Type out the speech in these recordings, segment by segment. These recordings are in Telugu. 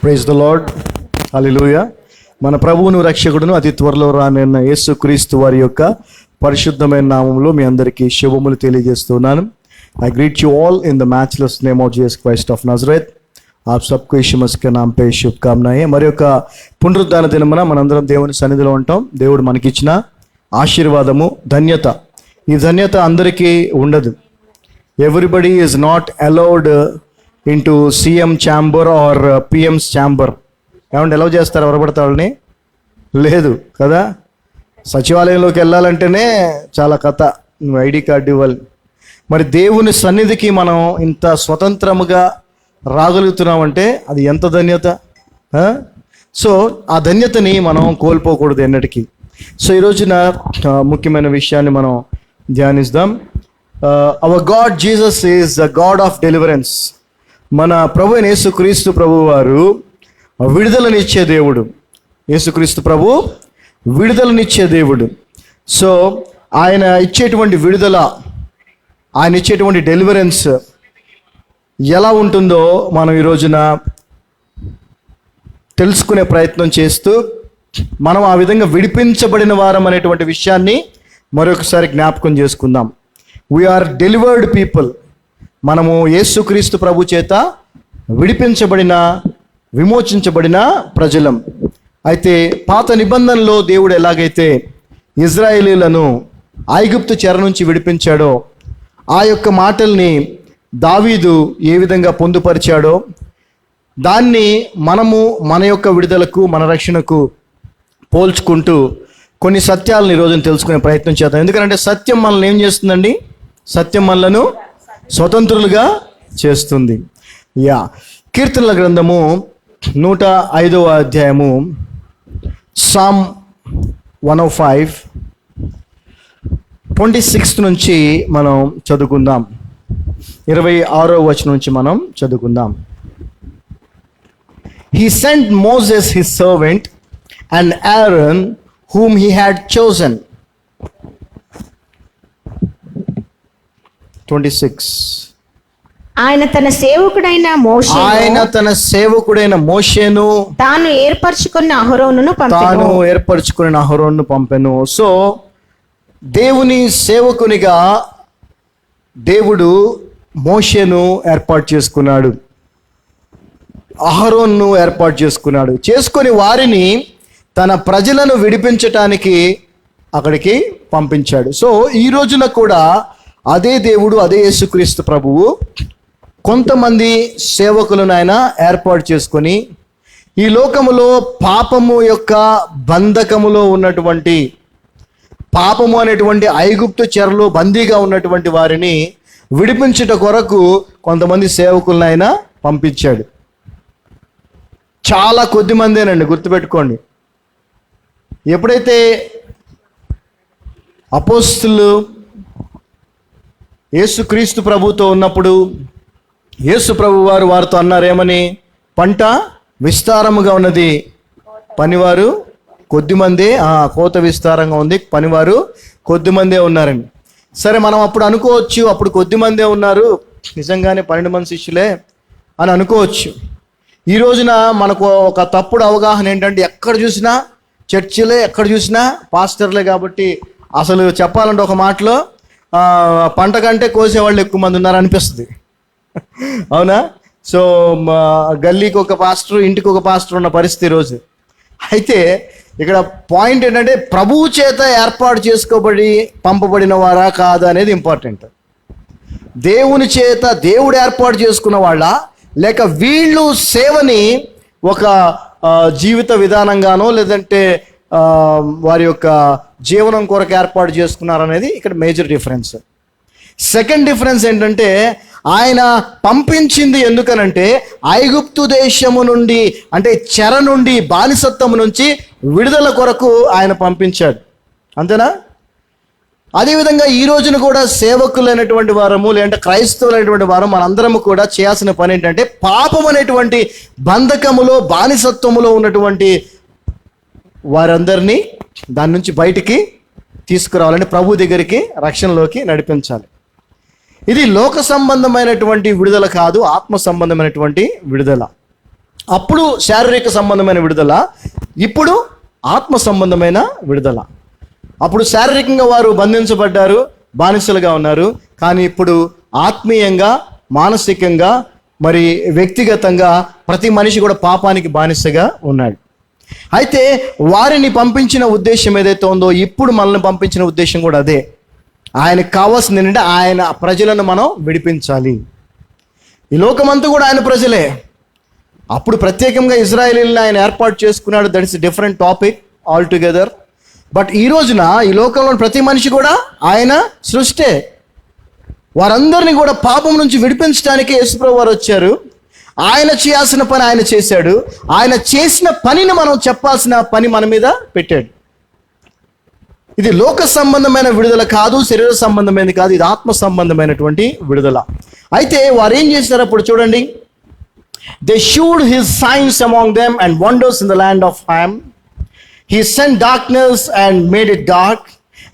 ప్రైజ్ ద లార్డ్, హల్లెలూయా. మన ప్రభువును రక్షకుడును అతి త్వరలో రానున్న యేసుక్రీస్తు వారి యొక్క పరిశుద్ధమైన నామంలో మీ అందరికీ శుభములు తెలియజేస్తున్నాను. I greet you all in the matchless name of Jesus Christ of Nazareth. आप सबको यीशु मसीह के नाम पे शुभकामनाएं. మరి యొక్క పునరుద్ధాన దినమున మనందరం దేవుని సన్నిధిలో ఉంటాం. దేవుడు మనకిచ్చిన ఆశీర్వాదము, ధన్యత. ఈ ధన్యత అందరికీ ఉండదు. Everybody is not allowed into CM chamber or PMs chamber. ఏమంటే ఎలా చేస్తారు ఎవరు పడతా వాళ్ళని? లేదు కదా. సచివాలయంలోకి వెళ్ళాలంటేనే చాలా కథ, నువ్వు ఐడి కార్డు ఇవ్వాలి. మరి దేవుని సన్నిధికి మనం ఇంత స్వతంత్రముగా రాగలుగుతున్నామంటే అది ఎంత ధన్యత. సో ఆ ధన్యతని మనం కోల్పోకూడదు ఎన్నటికీ. సో ఈ రోజున ముఖ్యమైన విషయాన్ని మనం ధ్యానిద్దాం. Our god Jesus is the god of deliverance. మన ప్రభు యేసుక్రీస్తు ప్రభు వారు విడుదలనిచ్చే దేవుడు. యేసుక్రీస్తు ప్రభు విడుదలనిచ్చే దేవుడు. సో ఆయన ఇచ్చేటువంటి విడుదల, ఆయన ఇచ్చేటువంటి డెలివరెన్స్ ఎలా ఉంటుందో మనం ఈ రోజున తెలుసుకునే ప్రయత్నం చేస్తూ మనం ఆ విధంగా విడిపించబడిన వారం అనేటువంటి విషయాన్ని మరొకసారి జ్ఞాపకం చేసుకుందాం. We're delivered people. మనము యేసుక్రీస్తు ప్రభు చేత విడిపించబడిన, విమోచించబడిన ప్రజలం. అయితే పాత నిబంధనలో దేవుడు ఎలాగైతే ఇజ్రాయేలీలను ఐగుప్తు చెర నుంచి విడిపించాడో ఆ యొక్క మాటల్ని దావీదు ఏ విధంగా పొందుపరిచాడో దాన్ని మనము మన యొక్క విడుదలకు, మన రక్షణకు పోల్చుకుంటూ కొన్ని సత్యాలను ఈరోజు తెలుసుకునే ప్రయత్నం చేద్దాం. ఎందుకంటే సత్యం మనల్ని ఏం చేస్తుందండి? సత్యం మనలను స్వతంత్రులుగా చేస్తుంది. కీర్తనల గ్రంథము 105వ అధ్యాయము సామ్ 105 26 నుంచి మనం చదువుకుందాం. 26వ వచనం నుంచి మనం చదువుకుందాం. He sent Moses his servant and Aaron whom he had chosen. 26. ఆయన తన సేవకుడైన మోషేను తాను ఏర్పరచుకున్న అహరోనును పంపెను. సో దేవుని సేవకునిగా దేవుడు మోషేను ఏర్పాటు చేసుకున్నాడు, అహరోన్ను ఏర్పాటు చేసుకున్నాడు. చేసుకొని వారిని తన ప్రజలను విడిపించటానికి అక్కడికి పంపించాడు. సో ఈ రోజున కూడా అదే దేవుడు, అదే యేసుక్రీస్తు ప్రభువు కొంతమంది సేవకులను ఆయన ఏర్పాటు చేసుకొని ఈ లోకములో పాపము యొక్క బంధకములో ఉన్నటువంటి, పాపము అనేటువంటి ఐగుప్తు చెరలో బందీగా ఉన్నటువంటి వారిని విడిపించుట కొరకు కొంతమంది సేవకులను ఆయన పంపించాడు. చాలా కొద్ది మందేనండి, గుర్తుపెట్టుకోండి. ఎప్పుడైతే అపోస్తులు యేసుక్రీస్తు ప్రభుతో ఉన్నప్పుడు యేసు ప్రభు వారు వారితో అన్నారేమని? పంట విస్తారముగా ఉన్నది, పనివారు కొద్దిమందే. కోత విస్తారంగా ఉంది, పనివారు కొద్దిమందే ఉన్నారని. సరే, మనం అప్పుడు అనుకోవచ్చు, అప్పుడు కొద్దిమందే ఉన్నారు, నిజంగానే 12 మంది శిష్యులే అని అనుకోవచ్చు. ఈ రోజున మనకు ఒక తప్పుడు అవగాహన ఏంటంటే ఎక్కడ చూసినా చర్చిలే, ఎక్కడ చూసినా పాస్టర్లే. కాబట్టి అసలు చెప్పాలంటే ఒక మాటలో పంట కంటే కోసేవాళ్ళు ఎక్కువ మంది ఉన్నారు అనిపిస్తుంది. అవునా? సో గల్లీకి ఒక పాస్టర్, ఇంటికి ఒక పాస్టర్ ఉన్న పరిస్థితి ఈరోజు. అయితే ఇక్కడ పాయింట్ ఏంటంటే ప్రభువు చేత ఏర్పాటు చేసుకోబడి పంపబడిన వారా కాదా అనేది ఇంపార్టెంట్. దేవుని చేత దేవుడు ఏర్పాటు చేసుకున్న వాళ్ళ, లేక వీళ్ళు సేవని ఒక జీవిత విధానంగానో లేదంటే వారి యొక్క జీవనం కొరకు ఏర్పాటు చేసుకున్నారనేది ఇక్కడ మేజర్ డిఫరెన్స్. సెకండ్ డిఫరెన్స్ ఏంటంటే ఆయన పంపించింది ఎందుకనంటే ఐగుప్తు దేశము నుండి, అంటే చెర నుండి, బానిసత్వము నుంచి విడుదల కొరకు ఆయన పంపించాడు. అంతేనా? అదేవిధంగా ఈ రోజున కూడా సేవకులైనటువంటి వారము, లేదంటే క్రైస్తవులైనటువంటి వారం మనందరము కూడా చేయాల్సిన పని ఏంటంటే పాపం అనేటువంటి బంధకములో, బానిసత్వములో ఉన్నటువంటి వారందరినీ దాని నుంచి బయటికి తీసుకురావాలని, ప్రభు దగ్గరికి, రక్షణలోకి నడిపించాలి. ఇది లోక సంబంధమైనటువంటి విడుదల కాదు, ఆత్మ సంబంధమైనటువంటి విడుదల. అప్పుడు శారీరక సంబంధమైన విడుదల, ఇప్పుడు ఆత్మ సంబంధమైన విడుదల. అప్పుడు శారీరకంగా వారు బంధించబడ్డారు, బానిసలుగా ఉన్నారు. కానీ ఇప్పుడు ఆత్మీయంగా, మానసికంగా, మరి వ్యక్తిగతంగా ప్రతి మనిషి కూడా పాపానికి బానిసగా ఉన్నాడు. అయితే వారిని పంపించిన ఉద్దేశం ఏదైతే ఉందో, ఇప్పుడు మనల్ని పంపించిన ఉద్దేశం కూడా అదే. ఆయనకు కావాల్సింది ఏంటంటే ఆయన ప్రజలను మనం విడిపించాలి. ఈ లోకమంతా కూడా ఆయన ప్రజలే. అప్పుడు ప్రత్యేకంగా ఇజ్రాయేలీలను ఆయన ఏర్పాటు చేసుకున్నాడు. That is different topic all together. But ఈ రోజున ఈ లోకంలో ప్రతి మనిషి కూడా ఆయన సృష్టే. వారందరినీ కూడా పాపం నుంచి విడిపించడానికి యేసుప్రభువు వారు వచ్చారు. ఆయన చేయాల్సిన పని ఆయన చేశాడు. ఆయన చేసిన పనిని మనం చెప్పాల్సిన పని మన మీద పెట్టాడు. ఇది లోక సంబంధమైన విడుదల కాదు, శరీర సంబంధమైనది కాదు, ఇది ఆత్మ సంబంధమైనటువంటి విడుదల. అయితే వారు ఏం చేశారు అప్పుడు చూడండి. They shewed his signs among them and wonders in the land of Ham. He sent darkness and made it dark,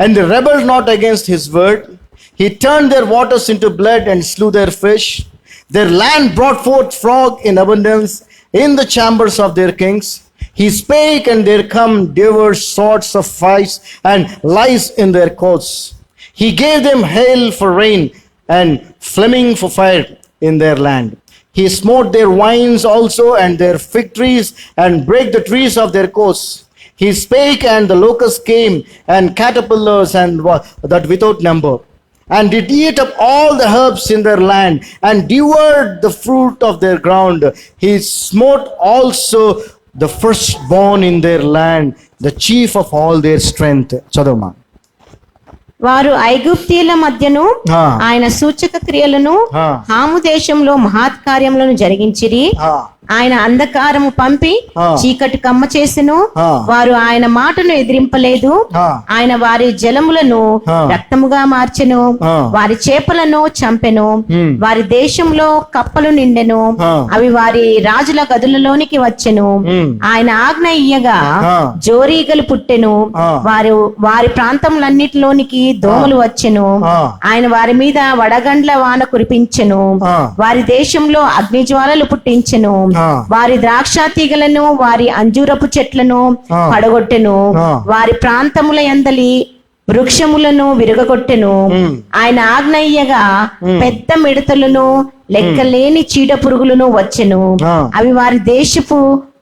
and they rebelled not against his word. He turned their waters into blood and slew their fish. Their land brought forth frog in abundance in the chambers of their kings. He spake, and there come divers sorts of fights and lies in their courts. He gave them hail for rain and flaming for fire in their land. He smote their vines also and their fig trees, and brake the trees of their coasts. He spake, and the locusts came, and caterpillars, and that without number, and did eat up all the herbs in their land, and devoured the fruit of their ground. He smote also the firstborn in their land, the chief of all their strength. చదవమా. వారు ఐగుప్తీయుల మధ్యను ఆ. ఆయన సూచక క్రియలను ఆ. హాము దేశంలో మహత్కార్యములను జరిగించిరి. ఆ. ఆయన అంధకారము పంపి ఆ. చీకటి కమ్మ చేసెను. ఆ. వారు ఆయన మాటను ఎదిరింపలేదు. ఆ. ఆయన వారి జలములను ఆ. రక్తముగా మార్చెను. ఆ. వారి చేపలను చంపెను. ఉమ్. వారి దేశంలో కప్పలు నిండెను. ఆ. అవి వారి రాజుల గదులలోనికి వచ్చెను. ఉమ్. ఆయన ఆజ్ఞ ఇయ్యగా ఆ. జోరీగలు పుట్టెను. ఆ. వారి ప్రాంతములన్నిటిలోనికి దోమలు వచ్చెను. ఆ. ఆయన వారి మీద వడగండ్ల వాన కురిపించెను. ఆ. వారి దేశంలో అగ్నిజ్వాలలు పుట్టించెను. ఆ. వారి ద్రాక్ష తీగలను, వారి అంజూరపు చెట్లను ఆ. పడగొట్టెను. ఆ. వారి ప్రాంతముల యందలి వృక్షములను విరగొట్టెను. ఉమ్. ఆయన ఆజ్ఞయ్యగా పెద్ద మిడతలను, లెక్కలేని చీడ పురుగులను వచ్చెను. ఆ. అవి వారి దేశపు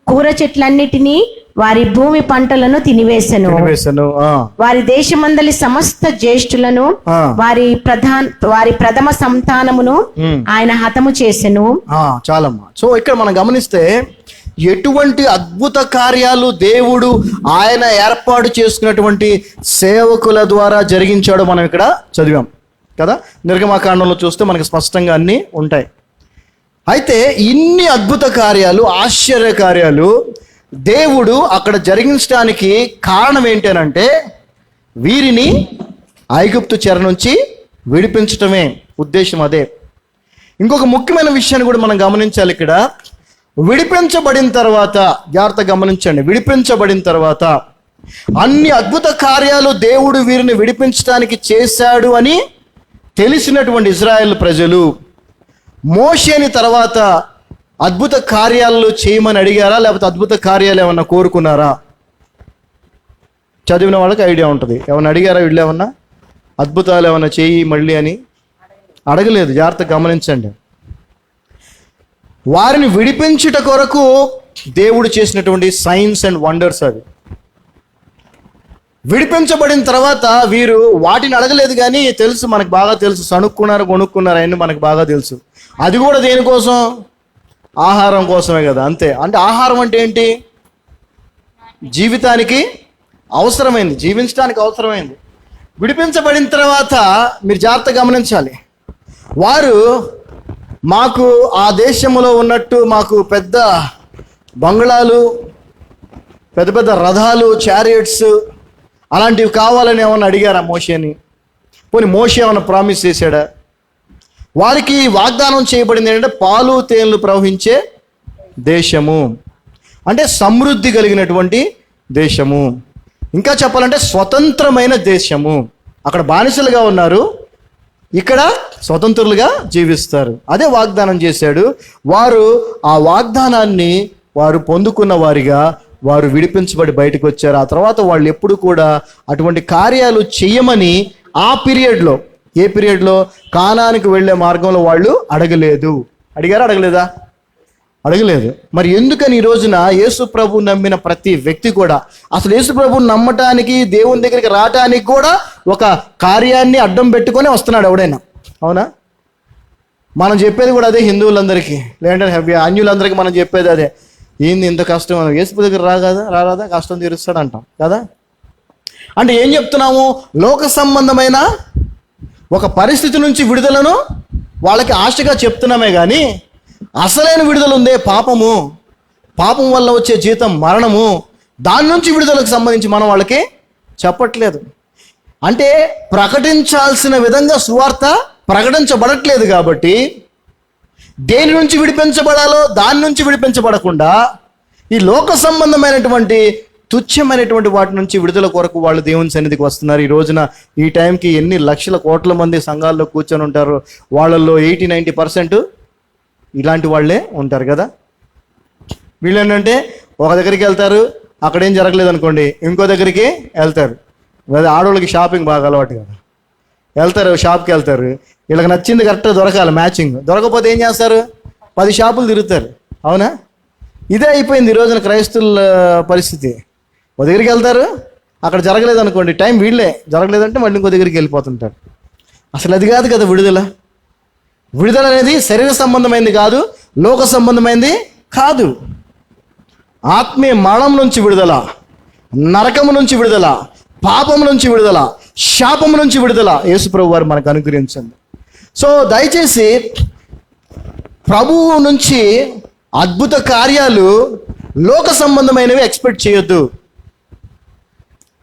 కూర చెట్లన్నిటినీ, వారి భూమి పంటలను తినివేశెను. వేసాను. వారి దేశమందలి సమస్త జ్యేష్ఠులను, ఆ. వారి ప్రథమ సంతానమును ఉమ్. ఆయన హతము చేసెను. చాలమ్మా. సో ఇక్కడ మనం గమనిస్తే ఎటువంటి అద్భుత కార్యాలు దేవుడు ఆయన ఏర్పాటు చేసుకున్నటువంటి సేవకుల ద్వారా జరిగించాడో మనం ఇక్కడ చదివాం కదా. నిర్గమకాండంలో చూస్తే మనకి స్పష్టంగా అన్నీ ఉంటాయి. అయితే ఇన్ని అద్భుత కార్యాలు, ఆశ్చర్య కార్యాలు దేవుడు అక్కడ జరిగించడానికి కారణం ఏంటనంటే వీరిని ఐగుప్తు చెర నుంచి విడిపించటమే ఉద్దేశం. అదే. ఇంకొక ముఖ్యమైన విషయాన్ని కూడా మనం గమనించాలి ఇక్కడ. విడిపించబడిన తర్వాత, జాగ్రత్త గమనించండి, విడిపించబడిన తర్వాత అన్ని అద్భుత కార్యాలు దేవుడు వీరిని విడిపించడానికి చేశాడు అని తెలిసినటువంటి ఇజ్రాయెల్ ప్రజలు మోషేని తర్వాత అద్భుత కార్యాలు చేయమని అడిగారా, లేకపోతే అద్భుత కార్యాలు ఏమన్నా కోరుకున్నారా? చదివిన వాళ్ళకి ఐడియా ఉంటుంది. ఏమన్నా అడిగారా వీళ్ళు, ఏమన్నా అద్భుతాలు ఏమన్నా చేయి మళ్ళీ అని? అడగలేదు. జాగ్రత్తగా గమనించండి. వారిని విడిపించుట కొరకు దేవుడు చేసినటువంటి సైన్స్ అండ్ వండర్స్ అవి. విడిపించబడిన తర్వాత వీరు వాటిని అడగలేదు, కానీ తెలుసు, మనకు బాగా తెలుసు, సణుక్కున్నారు, కొనుక్కున్నారు, అవన్నీ మనకు బాగా తెలుసు. అది కూడా దేనికోసం? ఆహారం కోసమే కదా. అంతే. అంటే ఆహారం అంటే ఏంటి? జీవితానికి అవసరమైంది, జీవించడానికి అవసరమైంది. విడిపించబడిన తర్వాత మీరు జాగ్రత్తగా గమనించాలి. వారు మాకు ఆ దేశంలో ఉన్నట్టు మాకు పెద్ద బంగ్లాలు, పెద్ద పెద్ద రథాలు, చారియట్స్ అలాంటివి కావాలని ఏమన్నా అడిగారా మోషేని? పోనీ మోషే ఏమన్నా ప్రామిస్ చేశాడా? వారికి వాగ్దానం చేయబడింది ఏంటంటే పాలు తేనెలు ప్రవహించే దేశము, అంటే సమృద్ధి కలిగినటువంటి దేశము. ఇంకా చెప్పాలంటే స్వతంత్రమైన దేశము. అక్కడ బానిసలుగా ఉన్నారు, ఇక్కడ స్వతంత్రులుగా జీవిస్తారు. అదే వాగ్దానం చేశాడు. వారు ఆ వాగ్దానాన్ని వారు పొందుకున్న వారిగా వారు విడిపించబడి బయటకు వచ్చారు. ఆ తర్వాత వాళ్ళు ఎప్పుడు కూడా అటువంటి కార్యాలు చెయ్యమని ఆ పీరియడ్లో, ఏ పీరియడ్లో, కానానికి వెళ్ళే మార్గంలో వాళ్ళు అడగలేదు. అడిగారా? అడగలేదా? అడగలేదు. మరి ఎందుకని ఈ రోజున యేసు ప్రభు నమ్మిన ప్రతి వ్యక్తి కూడా, అసలు యేసు ప్రభుని నమ్మటానికి, దేవుని దగ్గరికి రావటానికి కూడా ఒక కార్యాన్ని అడ్డం పెట్టుకొని వస్తున్నాడు ఎవడైనా. అవునా? మనం చెప్పేది కూడా అదే హిందువులందరికీ, లేదంటే అన్యులందరికీ మనం చెప్పేది అదే. ఏంది ఇంత కష్టం, యేసు దగ్గర రాదా కష్టం తీరుస్తాడు అంటాం కదా. అంటే ఏం చెప్తున్నాము? లోక సంబంధమైన ఒక పరిస్థితి నుంచి విడుదలను వాళ్ళకి ఆశగా చెప్తున్నామే కానీ అసలైన విడుదల ఉందే పాపము, పాపం వల్ల వచ్చే జీతం మరణము, దాని నుంచి విడుదలకు సంబంధించి మనం వాళ్ళకి చెప్పట్లేదు. అంటే ప్రకటించాల్సిన విధంగా సువార్త ప్రకటించబడట్లేదు. కాబట్టి దేని నుంచి విడిపించబడాలో దాని నుంచి విడిపించబడకుండా ఈ లోక సంబంధమైనటువంటి తుచ్చమైనటువంటి వాటి నుంచి విడుదల కొరకు వాళ్ళు దేవుని సన్నిధికి వస్తున్నారు. ఈ రోజున ఈ టైంకి ఎన్ని లక్షల కోట్ల మంది సంఘాల్లో కూర్చొని ఉంటారు, వాళ్ళల్లో 80-90% ఇలాంటి వాళ్ళే ఉంటారు కదా. వీళ్ళు ఏంటంటే ఒక దగ్గరికి వెళ్తారు, అక్కడ ఏం జరగలేదు అనుకోండి, ఇంకో దగ్గరికి వెళ్తారు. అదే ఆడవాళ్ళకి షాపింగ్ బాగా అలవాటు కదా, వెళ్తారు షాప్కి వెళ్తారు, వీళ్ళకి నచ్చింది కరెక్ట్గా దొరకాలి, మ్యాచింగ్ దొరకకపోతే ఏం చేస్తారు? 10 షాపులు తిరుగుతారు. అవునా? ఇదే అయిపోయింది ఈ రోజున క్రైస్తవుల పరిస్థితి. ఒక దగ్గరికి వెళ్తారు, అక్కడ జరగలేదు అనుకోండి, టైం వీళ్ళే, జరగలేదంటే మళ్ళీ ఇంకో దగ్గరికి వెళ్ళిపోతుంటారు. అసలు అది కాదు కదా విడుదల. విడుదల అనేది శరీర సంబంధమైంది కాదు, లోక సంబంధమైంది కాదు. ఆత్మీయ మరణం నుంచి విడుదల, నరకము నుంచి విడుదల, పాపం నుంచి విడుదల, శాపము నుంచి విడుదల యేసుప్రభు వారు మనకు అనుగ్రహించండి. సో దయచేసి ప్రభువు నుంచి అద్భుత కార్యాలు లోక సంబంధమైనవి ఎక్స్పెక్ట్ చేయొద్దు,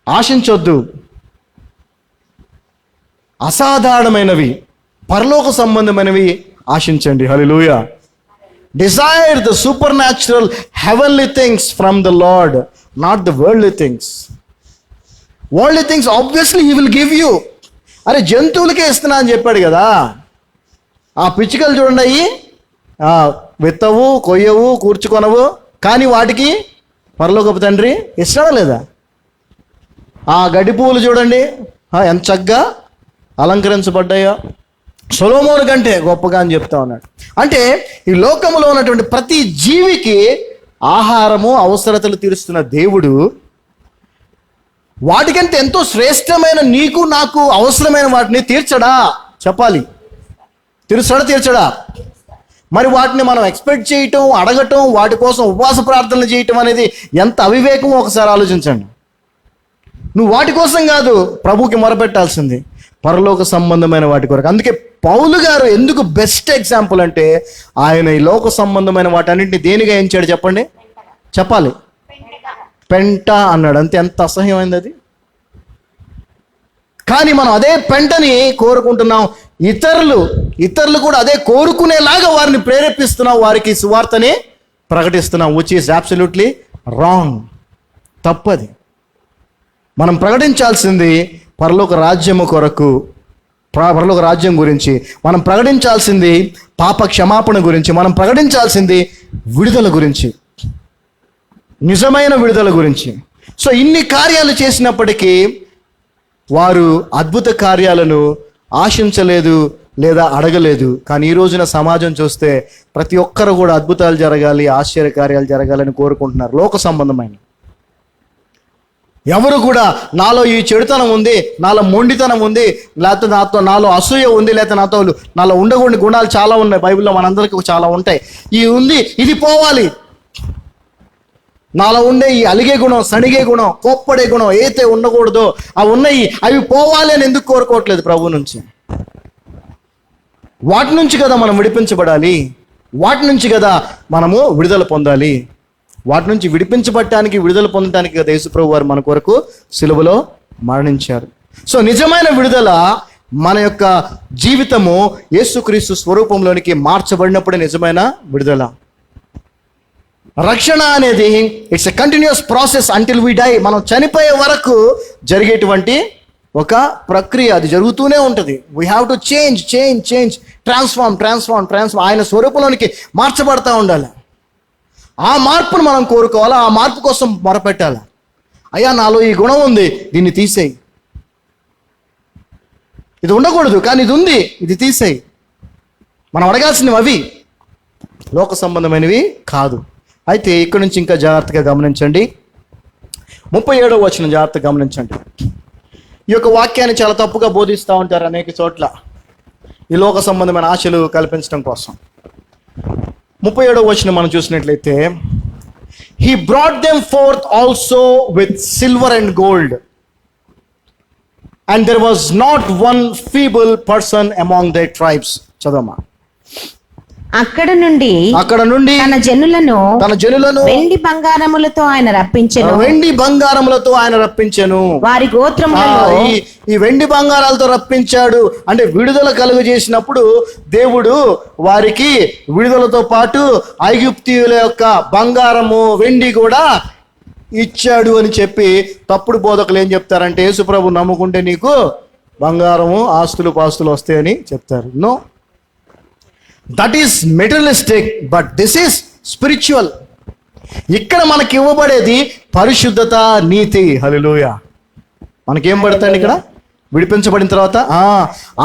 ఆశించొద్దు. అసాధారణమైనవి, పరలోక సంబంధమైనవి ఆశించండి. హల్లెలూయా. Desire the supernatural heavenly things from the lord, not the worldly things. Worldly things obviously he will give you. అరే జంతువులకే ఇస్తున్నా అని చెప్పాడు కదా. ఆ పిచ్చుకలు చూడండి, అయ్యి విత్తవు, కొయ్యవు, కూర్చుకొనవు, కానీ వాటికి పరలోకపు తండ్రి ఇస్తాడా లేదా? ఆ గడ్డి పువ్వులు చూడండి ఎంత చక్కగా అలంకరించబడ్డాయో, సొలొమోను కంటే గొప్పగా అని చెప్తా ఉన్నాడు. అంటే ఈ లోకంలో ఉన్నటువంటి ప్రతి జీవికి ఆహారము అవసరతలు తీరుస్తున్న దేవుడు వాటికంటే ఎంతో శ్రేష్టమైన నీకు నాకు అవసరమైన వాటిని తీర్చడా? చెప్పాలి. తీర్చడా? మరి వాటిని మనం ఎక్స్పెక్ట్ చేయటం, అడగటం, వాటి కోసం ఉపవాస ప్రార్థనలు చేయటం అనేది ఎంత అవివేకమో ఒకసారి ఆలోచించండి. నువ్వు వాటి కోసం కాదు ప్రభుకి మొరపెట్టాల్సింది, పరలోక సంబంధమైన వాటి కొరకు. అందుకే పౌలు గారు ఎందుకు బెస్ట్ ఎగ్జాంపుల్ అంటే, ఆయన ఈ లోక సంబంధమైన వాటన్నింటినీ దేనిగా ఎంచాడు చెప్పండి? చెప్పాలి. పెంట అన్నాడు. అంతే. ఎంత అసహ్యమైంది అది. కానీ మనం అదే పెంటని కోరుకుంటున్నాం. ఇతరులు కూడా అదే కోరుకునేలాగా వారిని ప్రేరేపిస్తున్నాం, వారికి సువార్తని ప్రకటిస్తున్నాం. Which is absolutely wrong. తప్పది. మనం ప్రకటించాల్సింది పరలోక రాజ్యము కొరకు, పరలోక రాజ్యం గురించి. మనం ప్రకటించాల్సింది పాప క్షమాపణ గురించి. మనం ప్రకటించాల్సింది విడుదల గురించి, నిజమైన విడుదల గురించి. సో ఇన్ని కార్యాలు చేసినప్పటికీ వారు అద్భుత కార్యాలను ఆశించలేదు లేదా అడగలేదు. కానీ ఈ రోజున సమాజం చూస్తే ప్రతి ఒక్కరు కూడా అద్భుతాలు జరగాలి, ఆశ్చర్య కార్యాలు జరగాలని కోరుకుంటున్నారు. లోక సంబంధమైన ఎవరు కూడా నాలో ఈ చెడుతనం ఉంది, నాలో మొండితనం ఉంది, లేకపోతే నాలో అసూయ ఉంది, లేకపోతే నాలో ఉండకూడని గుణాలు చాలా ఉన్నాయి. బైబిల్లో మనందరికీ చాలా ఉంటాయి. ఇది పోవాలి. నాలో ఉండే ఈ అలిగే గుణం, సణిగే గుణం, కోప్పడే గుణం ఏదైతే ఉండకూడదో అవి పోవాలి అని ఎందుకు కోరుకోవట్లేదు ప్రభు నుంచి? వాటి నుంచి కదా మనం విడిపించబడాలి, వాటి నుంచి కదా మనము విడుదల పొందాలి. వాటి నుంచి విడిపించబడటానికి, విడుదల పొందడానికి కదా యేసుప్రభు వారు మన కొరకు సిలువలో మరణించారు. సో నిజమైన విడుదల, మన యొక్క జీవితము యేసుక్రీస్తు స్వరూపంలోనికి మార్చబడినప్పుడే నిజమైన విడుదల. రక్షణ అనేది it's a continuous process until we die. మనం చనిపోయే వరకు జరిగేటువంటి ఒక ప్రక్రియ, అది జరుగుతూనే ఉంటుంది. We have to change transform ఆయన స్వరూపంలోనికి మార్చబడతా ఉండాలి. ఆ మార్పును మనం కోరుకోవాలి, ఆ మార్పు కోసం మొరపెట్టాలి. అయ్యా నాలో ఈ గుణం ఉంది, దీన్ని తీసేయి. ఇది ఉండకూడదు కానీ ఇది ఉంది, ఇది తీసేయి. మనం అడగాల్సినవి అవి, లోక సంబంధమైనవి కాదు. అయితే ఇక్కడి నుంచి ఇంకా జాగ్రత్తగా గమనించండి. 37వ వచనం జాగ్రత్తగా గమనించండి. ఈ యొక్క వాక్యాన్ని చాలా తప్పుగా బోధిస్తూ ఉంటారు అనేక చోట్ల, ఈ లోక సంబంధమైన ఆశలు కల్పించడం కోసం. 37వ వచనం మనం చూసినట్లయితే, he brought them forth also with silver and gold and there was not one feeble person among the tribes. చదవమా. అక్కడ నుండి తన జనులను వెండి బంగారములతో ఆయన రప్పించెను. వారి గోత్రములలో ఈ వెండి బంగారాలతో రప్పించాడు అంటే విడుదల కలుగు చేసినప్పుడు దేవుడు వారికి విడుదలతో పాటు ఐగుప్తీయుల యొక్క బంగారము వెండి కూడా ఇచ్చాడు అని చెప్పి తప్పుడు బోధకులు ఏం చెప్తారంటే, యేసుప్రభు నమ్ముకుంటే నీకు బంగారము ఆస్తులు పాస్తులు వస్తాయని చెప్తారు. No, that is materialistic, but this is spiritual. ఇక్కడ మనకి ఇవ్వబడేది పరిశుద్ధత, నీతి. హల్లెలూయా. మనకేం పడతాడు ఇక్కడ విడిపించబడిన తర్వాత?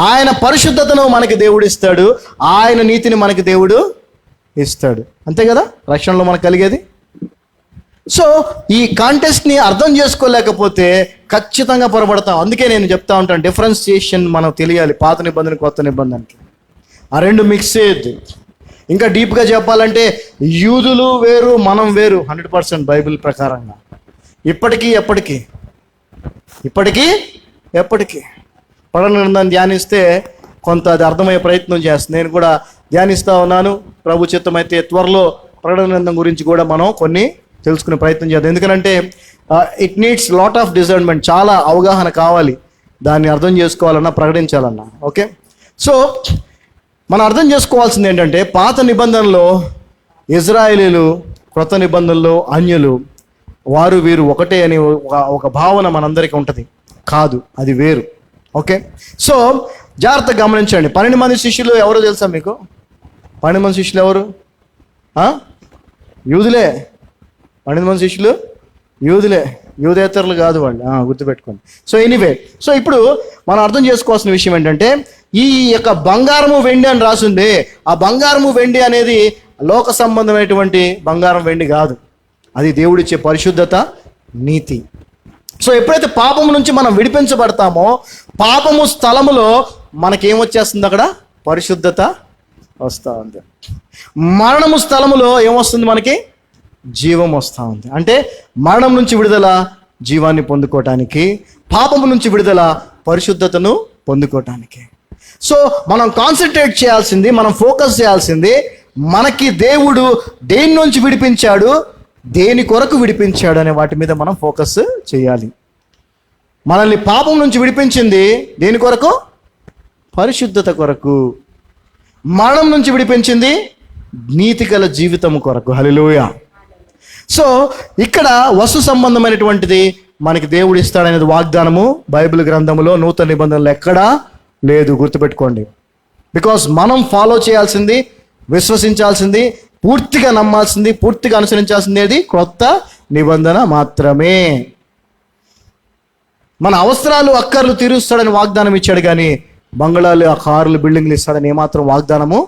ఆయన పరిశుద్ధతను మనకి దేవుడు ఇస్తాడు, ఆయన నీతిని మనకి దేవుడు ఇస్తాడు. అంతే కదా రక్షణలో మనకు కలిగేది. సో ఈ కాంటెస్ట్ని అర్థం చేసుకోలేకపోతే ఖచ్చితంగా పొరపడతాం. అందుకే నేను చెప్తా ఉంటాను, డిఫరెన్సియేషన్ మనకు తెలియాలి, పాత నిబంధన కొత్త నిబంధనకి. ఆ రెండు మిక్స్ చేయొద్దు. ఇంకా డీప్గా చెప్పాలంటే యూదులు వేరు, మనం వేరు 100% బైబిల్ ప్రకారంగా. ఇప్పటికీ ప్రకటన గ్రంథాన్ని ధ్యానిస్తే కొంత అది అర్థమయ్యే ప్రయత్నం చేస్తుంది. నేను కూడా ధ్యానిస్తూ ఉన్నాను. ప్రభు చిత్తమైతే త్వరలో ప్రకటన గ్రంథం గురించి కూడా మనం కొన్ని తెలుసుకునే ప్రయత్నం చేద్దాం. ఎందుకంటే it needs lot of discernment, చాలా అవగాహన కావాలి దాన్ని అర్థం చేసుకోవాలన్నా, ప్రకటించాలన్నా. ఓకే, సో మనం అర్థం చేసుకోవాల్సింది ఏంటంటే, పాత నిబంధనలో ఇజ్రాయేలీలు, క్రొత్త నిబంధనలో అన్యులు, వారు వీరు ఒకటే అని ఒక భావన మనందరికీ ఉంటుంది. కాదు, అది వేరు. ఓకే, సో జాగ్రత్తగా గమనించండి. 12 మంది శిష్యులు ఎవరో తెలుసా మీకు? 12 మంది శిష్యులు ఎవరు? యూదులే. 12 మంది శిష్యులు యూదులే, యూదేతరులు కాదు వాళ్ళు, గుర్తుపెట్టుకోండి. సో ఎనీవే, సో ఇప్పుడు మనం అర్థం చేసుకోవాల్సిన విషయం ఏంటంటే, ఈ యొక్క బంగారము వెండి అని రాసింది, ఆ బంగారము వెండి అనేది లోక సంబంధమైనటువంటి బంగారం వెండి కాదు, అది దేవుడిచ్చే పరిశుద్ధత, నీతి. సో ఎప్పుడైతే పాపము నుంచి మనం విడిపించబడతామో, పాపము స్థలములో మనకేమొచ్చేస్తుంది? అక్కడ పరిశుద్ధత వస్తూ ఉంది. మరణము స్థలములో ఏమొస్తుంది? మనకి జీవం వస్తూ ఉంది. అంటే మరణం నుంచి విడుదల జీవాన్ని పొందుకోవటానికి, పాపము నుంచి విడుదల పరిశుద్ధతను పొందుకోవటానికి. సో మనం కాన్సన్ట్రేట్ చేయాల్సింది, మనం ఫోకస్ చేయాల్సింది, మనకి దేవుడు దేని నుంచి విడిపించాడు, దేని కొరకు విడిపించాడు అనే వాటి మీద మనం ఫోకస్ చేయాలి. మనల్ని పాపం నుంచి విడిపించింది దేని కొరకు? పరిశుద్ధత కొరకు. మరణం నుంచి విడిపించింది నీతిగల జీవితం కొరకు. హల్లెలూయా. సో ఇక్కడ వస్తు సంబంధమైనటువంటిది మనకి దేవుడు ఇస్తాడనేది వాగ్దానము బైబిల్ గ్రంథములో, నూతన నిబంధనలు ఎక్కడా లేదు. గుర్తుపెట్టుకోండి. బికాస్ మనం ఫాలో చేయాల్సింది, విశ్వసించాల్సింది, పూర్తిగా నమ్మాల్సింది, పూర్తిగా అనుసరించాల్సింది క్రొత్త నిబంధన మాత్రమే. మన అవసరాలు అక్కర్లు తీరుస్తాడని వాగ్దానం ఇచ్చాడు, కానీ బంగళాలు, ఆ కార్లు, బిల్డింగ్లు ఇస్తాడని ఏమాత్రం వాగ్దానము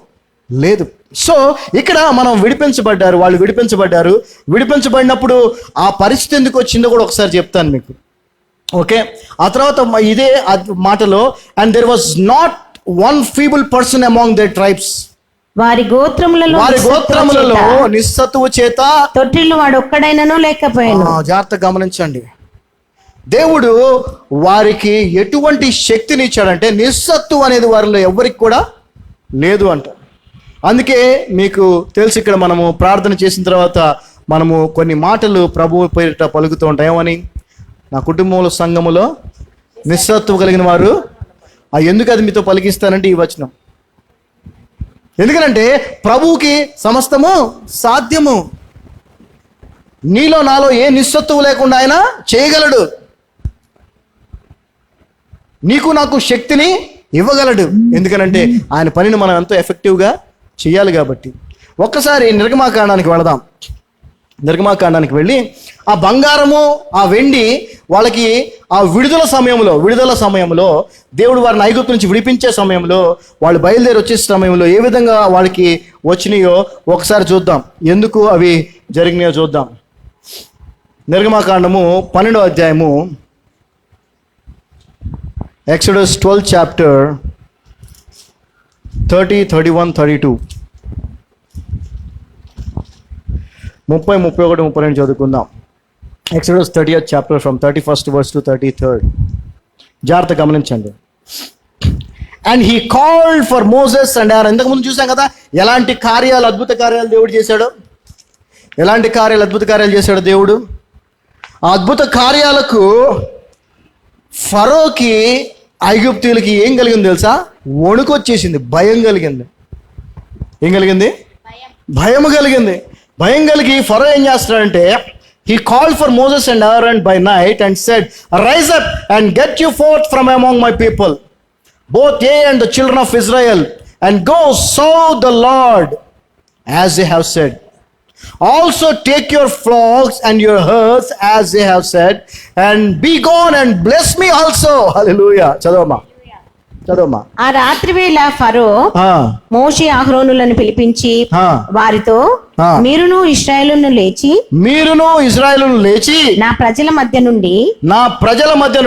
లేదు. సో ఇక్కడ మనం విడిపించబడ్డారు, వాళ్ళు విడిపించబడ్డారు. విడిపించబడినప్పుడు ఆ పరిస్థితి ఎందుకు వచ్చిందో కూడా ఒకసారి చెప్తాను మీకు. ఓకే, ఆ తర్వాత ఇదే మాటలో, and there was not one feeble person among the tribes. వారి గోత్రములలో నిస్సత్తువు చేత తొట్టిల్లు వాడు ఒక్కడైనను లేకపోయాను. జాగ్రత్తగా గమనించండి. దేవుడు వారికి ఎటువంటి శక్తిని ఇచ్చాడంటే, నిస్సత్తువు అనేది వారిలో ఎవరికి కూడా లేదు అంట. అందుకే మీకు తెలుసు, ఇక్కడ మనము ప్రార్థన చేసిన తర్వాత మనము కొన్ని మాటలు ప్రభువు పేరిట పలుకుతూ ఉంటాం. ఏమని? నా కుటుంబంలో, సంఘములో నిస్సత్తువు కలిగిన వారు. ఎందుకు అది మీతో పలికిస్తానంటే ఈ వచనం. ఎందుకంటే ప్రభువుకి సమస్తము సాధ్యము. నీలో నాలో ఏ నిస్సత్తువు లేకుండా ఆయన చేయగలడు. నీకు నాకు శక్తిని ఇవ్వగలడు. ఎందుకనంటే ఆయన పనిని మనం ఎంతో ఎఫెక్టివ్గా చేయాలి కాబట్టి. ఒక్కసారి నిర్గమాకాండానికి వెళదాం. నిర్గమాకాండానికి వెళ్ళి ఆ బంగారము ఆ వెండి వాళ్ళకి ఆ విడుదల సమయంలో దేవుడు వారిని ఐగుప్తు నుంచి విడిపించే సమయంలో, వాళ్ళు బయలుదేరి వచ్చే సమయంలో ఏ విధంగా వాళ్ళకి వచ్చినాయో ఒకసారి చూద్దాం. ఎందుకు అవి జరిగినాయో చూద్దాం. నిర్గమాకాండము 12వ అధ్యాయము, ఎక్సోడస్ 12 చాప్టర్ 30, 31, 32, 30, 31, 32 చదువుకుందాం. Exodus 30th chapter from 31st verse to 33rd. జాగ్రత్త గమనించండి. And he called for Moses and Aaron. ఇంతకుముందు చూసాం కదా ఎలాంటి కార్యాలు, అద్భుత కార్యాలు దేవుడు చేశాడు. ఎలాంటి కార్యాలు, అద్భుత కార్యాలు చేశాడు దేవుడు. ఆ అద్భుత కార్యాలకు ఫరోకి, ఐగుప్తీయులకి ఏం కలిగింది తెలుసా? వణుకు వచ్చేసింది, భయం కలిగింది. ఏం కలిగింది? భయం కలిగింది. భయం కలిగి ఫరో ఏం చేస్తున్నాడంటే, he called for Moses and Aaron by night and said, rise up and get you forth from among my people, both ye and the children of Israel, and go serve the Lord as they have said. Also take your flocks and your herds as they have said, and be gone and bless me also. Hallelujah. చదవమ్మా. ఆ రాత్రి వేళ ఫరో మోషే అహరోనులను పిలిపించి వారితో, మీరును ఇశ్రాయేలును లేచి నా ప్రజల మధ్య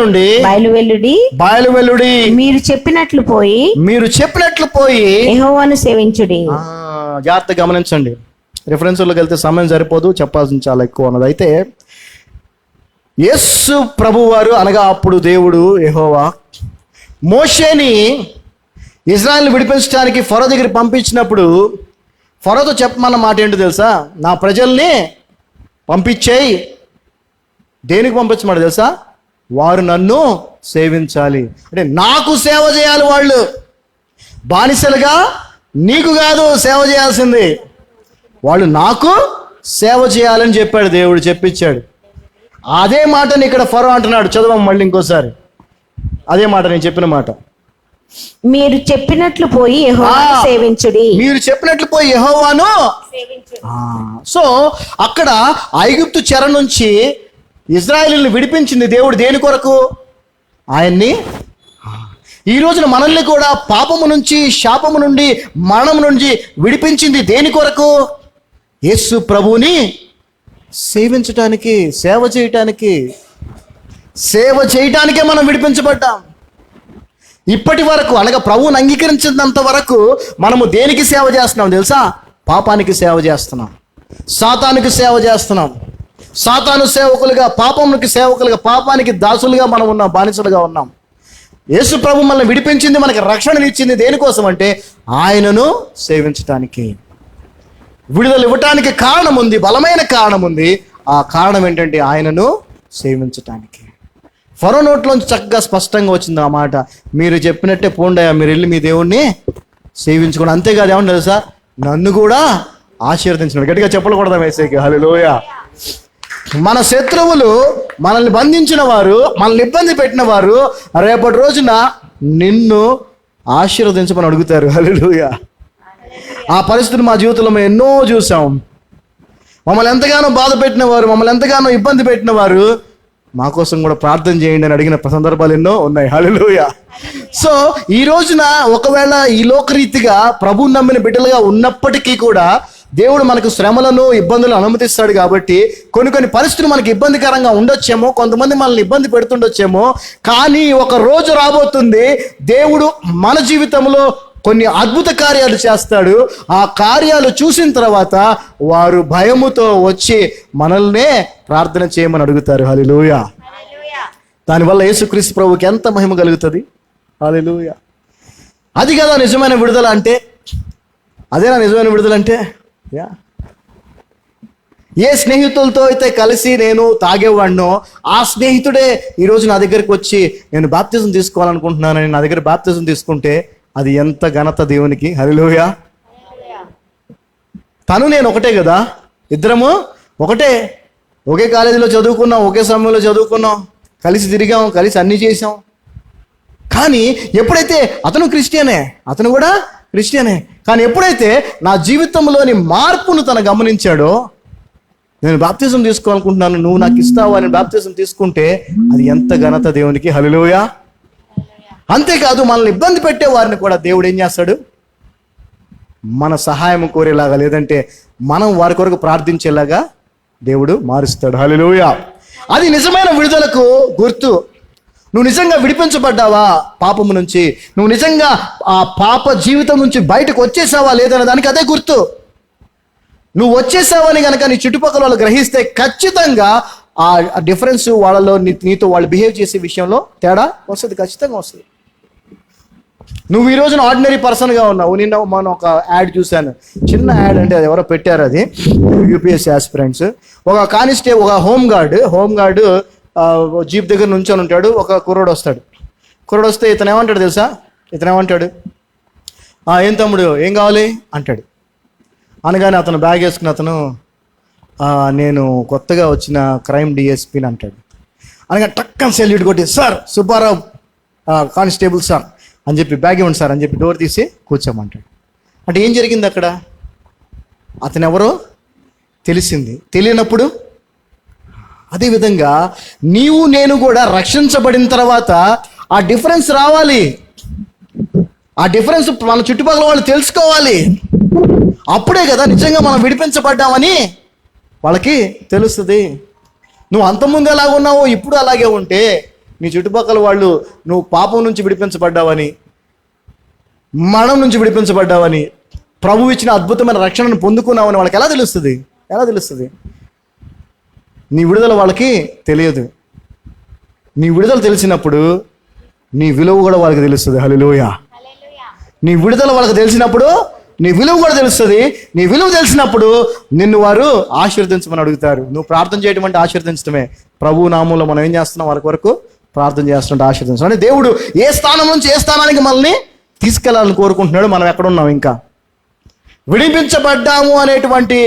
నుండి బయలువెల్లుడి, మీరు చెప్పినట్లు పోయి యెహోవాను సేవించుడి. జాగ్రత్త గమనించండి. రిఫరెన్స్లోకి వెళ్తే సమయం సరిపోదు, చెప్పాల్సింది చాలా ఎక్కువ ఉన్నది. అయితే యేసు ప్రభువారు అనగా అప్పుడు దేవుడు యెహోవా మోషేని ఇజ్రాయెల్ని విడిపించడానికి ఫరో దగ్గర పంపించినప్పుడు ఫరోతో చెప్పమన్న మాట ఏంటో తెలుసా? నా ప్రజల్ని పంపించేయి. దేనికి పంపించమాట తెలుసా? వారు నన్ను సేవించాలి. అంటే నాకు సేవ చేయాలి. వాళ్ళు బానిసలుగా నీకు కాదు సేవ చేయాల్సింది, వాళ్ళు నాకు సేవ చేయాలని చెప్పాడు దేవుడు, చెప్పించాడు. అదే మాటని ఇక్కడ ఫరో అంటున్నాడు. చదవం మళ్ళీ ఇంకోసారి అదే మాట, నేను చెప్పిన మాట. మీరు చెప్పినట్లు పోయి యెహోవాను సేవించుడి. సో అక్కడ ఐగుప్తు చెర నుంచి ఇజ్రాయేలుని విడిపించింది దేవుడు. దేని కొరకు? ఆయన్ని. ఈ రోజున మనల్ని కూడా పాపము నుంచి, శాపము నుండి, మరణం నుంచి విడిపించింది దేని కొరకు? యేసు ప్రభువుని సేవించటానికి, సేవ చేయటానికే మనం విడిపించబడ్డాం. ఇప్పటి వరకు అనగా ప్రభువుని అంగీకరించినంత వరకు మనము దేనికి సేవ చేస్తున్నాం తెలుసా? పాపానికి సేవ చేస్తున్నాం, సాతానికి సేవ చేస్తున్నాం. సాతాను సేవకులుగా, పాపమునికి సేవకులుగా, పాపానికి దాసులుగా మనం ఉన్నాం, బానిసలుగా ఉన్నాం. యేసు ప్రభు మనల్ని విడిపించింది, మనకి రక్షణనిచ్చింది దేనికోసం అంటే ఆయనను సేవించటానికి. విడుదల ఇవ్వటానికి కారణం ఉంది, బలమైన కారణం ఉంది. ఆ కారణం ఏంటంటే ఆయనను సేవించటానికి. ఫరో నోట్లోంచి చక్కగా స్పష్టంగా వచ్చింది ఆ మాట, మీరు చెప్పినట్టే పోండయా, మీరు వెళ్ళి మీ దేవుణ్ణి సేవించుకోండి. అంతేకాదు ఏమన్నా తెలుసా? నన్ను కూడా ఆశీర్వదించినాడు. గట్టిగా చెప్పకూడదా వేసేకి? హల్లెలూయా. మన శత్రువులు, మనల్ని బంధించిన వారు, మనల్ని ఇబ్బంది పెట్టిన వారు రేపటి రోజున నిన్ను ఆశీర్వదించమని అడుగుతారు. హల్లెలూయా. ఆ పరిస్థితులు మా జీవితంలో మేము ఎన్నో చూసాం. మమ్మల్ని ఎంతగానో బాధ పెట్టిన వారు, మమ్మల్ని ఎంతగానో ఇబ్బంది పెట్టిన వారు మా కోసం కూడా ప్రార్థన చేయండి అని అడిగిన సందర్భాలు ఎన్నో ఉన్నాయి. హల్లెలూయా. సో ఈ రోజున ఒకవేళ ఈ లోకరీతిగా ప్రభువుని నమ్మిన బిడ్డలుగా ఉన్నప్పటికీ కూడా దేవుడు మనకు శ్రమలను, ఇబ్బందులను అనుమతిస్తాడు. కాబట్టి కొన్ని పరిస్థితులు మనకి ఇబ్బందికరంగా ఉండొచ్చేమో, కొంతమంది మనల్ని ఇబ్బంది పెడుతుండొచ్చేమో. కానీ ఒక రోజు రాబోతుంది, దేవుడు మన జీవితంలో కొన్ని అద్భుత కార్యాలు చేస్తాడు. ఆ కార్యాలు చూసిన తర్వాత వారు భయముతో వచ్చి మనల్నే ప్రార్థన చేయమని అడుగుతారు. హల్లెలూయా. దానివల్ల యేసుక్రీస్తు ప్రభువుకి ఎంత మహిమ కలుగుతుంది. హల్లెలూయా. అది కదా నిజమైన విడుదల అంటే. అదేనా నిజమైన విడుదల అంటే? ఏ స్నేహితులతో అయితే కలిసి నేను తాగేవాడినో ఆ స్నేహితుడే ఈరోజు నా దగ్గరికి వచ్చి నేను బాప్తిజం తీసుకోవాలనుకుంటున్నానని నా దగ్గర బాప్తిజం తీసుకుంటే అది ఎంత ఘనత దేవునికి. హల్లెలూయా. తను నేను ఒకటే కదా, ఇద్దరము ఒకటే, ఒకే కాలేజీలో చదువుకున్నాం, ఒకే సమయంలో చదువుకున్నాం, కలిసి తిరిగాం, కలిసి అన్నీ చేసాం. కానీ ఎప్పుడైతే అతను క్రిస్టియనే, అతను కూడా క్రిస్టియనే, కానీ ఎప్పుడైతే నా జీవితంలోని మార్పును తను గమనించాడో, నేను బాప్తిజం తీసుకోవాలనుకుంటున్నాను, నువ్వు నాకు ఇస్తావా అని బాప్తిజం తీసుకుంటే అది ఎంత ఘనత దేవునికి. హల్లెలూయా. అంతేకాదు, మనల్ని ఇబ్బంది పెట్టే వారిని కూడా దేవుడు ఏం చేస్తాడు, మన సహాయం కోరేలాగా, లేదంటే మనం వారి కొరకు ప్రార్థించేలాగా దేవుడు మారుస్తాడు. హల్లెలూయా. అది నిజమైన విడుదలకు గుర్తు. నువ్వు నిజంగా విడిపించబడ్డావా పాపము నుంచి, నువ్వు నిజంగా ఆ పాప జీవితం నుంచి బయటకు వచ్చేసావా లేదనే దానికి అదే గుర్తు. నువ్వు వచ్చేసావని కనుక నీ చుట్టుపక్కల వాళ్ళు గ్రహిస్తే ఖచ్చితంగా ఆ డిఫరెన్స్ వాళ్ళలో నీతో వాళ్ళు బిహేవ్ చేసే విషయంలో తేడా వస్తుంది, ఖచ్చితంగా వస్తుంది. నువ్వు ఈ రోజున ఆర్డినరీ పర్సన్గా ఉన్నావు. నిన్న మనం ఒక యాడ్ చూశాను, చిన్న యాడ్, అంటే అది ఎవరో పెట్టారు, అది యూపీఎస్సీ ఆస్పిరెంట్స్. ఒక కానిస్టేబుల్, ఒక హోమ్ గార్డ్ జీప్ దగ్గర నుంచొని ఉంటాడు. ఒక కుర్రోడు వస్తే ఇతను ఏమంటాడు తెలుసా? ఇతను ఏమంటాడు, ఏం తమ్ముడు ఏం కావాలి అంటాడు. అనగానే అతను బ్యాగ్ వేసుకుని అతను, నేను కొత్తగా వచ్చిన క్రైమ్ డిఎస్పీని అంటాడు. అనగా టక్కన సెల్యూట్ కొట్టి, సార్ సుబ్బారావు కానిస్టేబుల్ సార్ అని చెప్పి, బ్యాగ్ ఇవ్వండి సార్ అని చెప్పి డోర్ తీసి కూర్చోమంటాడు. అంటే ఏం జరిగింది అక్కడ? అతను ఎవరో తెలిసింది. తెలియనప్పుడు అదేవిధంగా నీవు నేను కూడా రక్షించబడిన తర్వాత ఆ డిఫరెన్స్ రావాలి. ఆ డిఫరెన్స్ మన చుట్టుపక్కల వాళ్ళు తెలుసుకోవాలి. అప్పుడే కదా నిజంగా మనం విడిపించబడ్డామని వాళ్ళకి తెలుస్తుంది. నువ్వు అంతకుముందు ఎలాగ ఉన్నావో ఇప్పుడు అలాగే ఉంటే నీ చుట్టుపక్కల వాళ్ళు నువ్వు పాపం నుంచి విడిపించబడ్డావని, మరణం నుంచి విడిపించబడ్డావని, ప్రభు ఇచ్చిన అద్భుతమైన రక్షణను పొందుకున్నావని వాళ్ళకి ఎలా తెలుస్తుంది? నీ విడుదల వాళ్ళకి తెలియదు. నీ విడుదల తెలిసినప్పుడు నీ విలువ కూడా వాళ్ళకి తెలుస్తుంది. హల్లెలూయా. నీ విడుదల వాళ్ళకి తెలిసినప్పుడు నీ విలువ కూడా తెలుస్తుంది. నీ విలువ తెలిసినప్పుడు నిన్ను వారు ఆశీర్వదించమని అడుగుతారు. నువ్వు ప్రార్థన చేయడం అంటే ఆశీర్వదించడమే. ప్రభు నామంలో మనం ఏం చేస్తున్నాం? వాళ్ళ వరకు ప్రార్థన చేస్తుంటే ఆశీర్వదించడం. అంటే దేవుడు ఏ స్థానం నుంచి ఏ స్థానానికి మనల్ని తీసుకెళ్లాలని కోరుకుంటున్నాడు. మనం ఎక్కడున్నాం? ఇంకా విడిపించబడ్డాము అనేటువంటి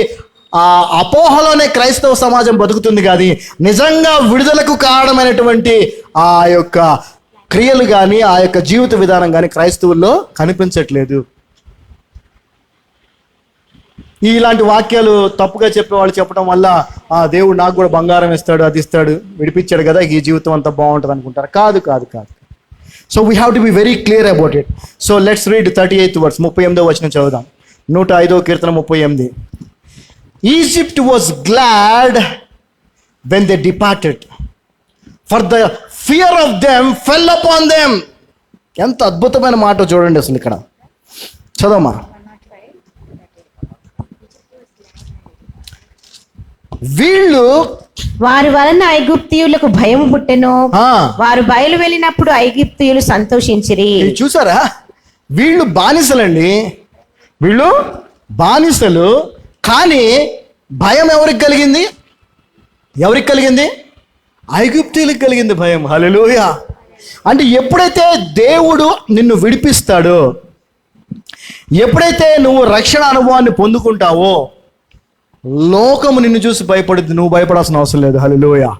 ఆ అపోహలోనే క్రైస్తవ సమాజం బతుకుతుంది. కానీ నిజంగా విడుదలకు కారణమైనటువంటి ఆ యొక్క క్రియలు కానీ ఆ యొక్క జీవిత విధానం కానీ క్రైస్తవుల్లో కనిపించట్లేదు. ఇలాంటి వాక్యాలు తప్పుగా చెప్పేవాళ్ళు చెప్పడం వల్ల దేవుడు నాకు కూడా బంగారం ఇస్తాడు, అది ఇస్తాడు, విడిపించాడు కదా, ఈ జీవితం అంతా బాగుంటుంది అనుకుంటారు. కాదు. So we have to be very clear about it. So let's read 38th verse, 38వ వచనం చదువుదాం. 105వ కీర్తన 38. Egypt was glad when they departed, for the fear of them fell upon them. ఎంత అద్భుతమైన మాట చూడండి అసలు ఇక్కడ. చదవమా. వీళ్ళు వారి వలన ఐగుప్తీయులకు భయం పుట్టెను, వారు బయలు వెళ్ళినప్పుడు ఐగుప్తీయులు సంతోషించిరి. చూసారా? వీళ్ళు బానిసలండి, వీళ్ళు బానిసలు. కానీ భయం ఎవరికి కలిగింది? ఐగుప్తీయులకు కలిగింది భయం. హల్లెలూయా. అంటే ఎప్పుడైతే దేవుడు నిన్ను విడిపిస్తాడో, ఎప్పుడైతే నువ్వు రక్షణ అనుభవాన్ని పొందుకుంటావో, లోకము నిన్ను చూసి భయపడుద్ది. నువ్వు భయపడాల్సిన అవసరం లేదు. హల్లెలూయా.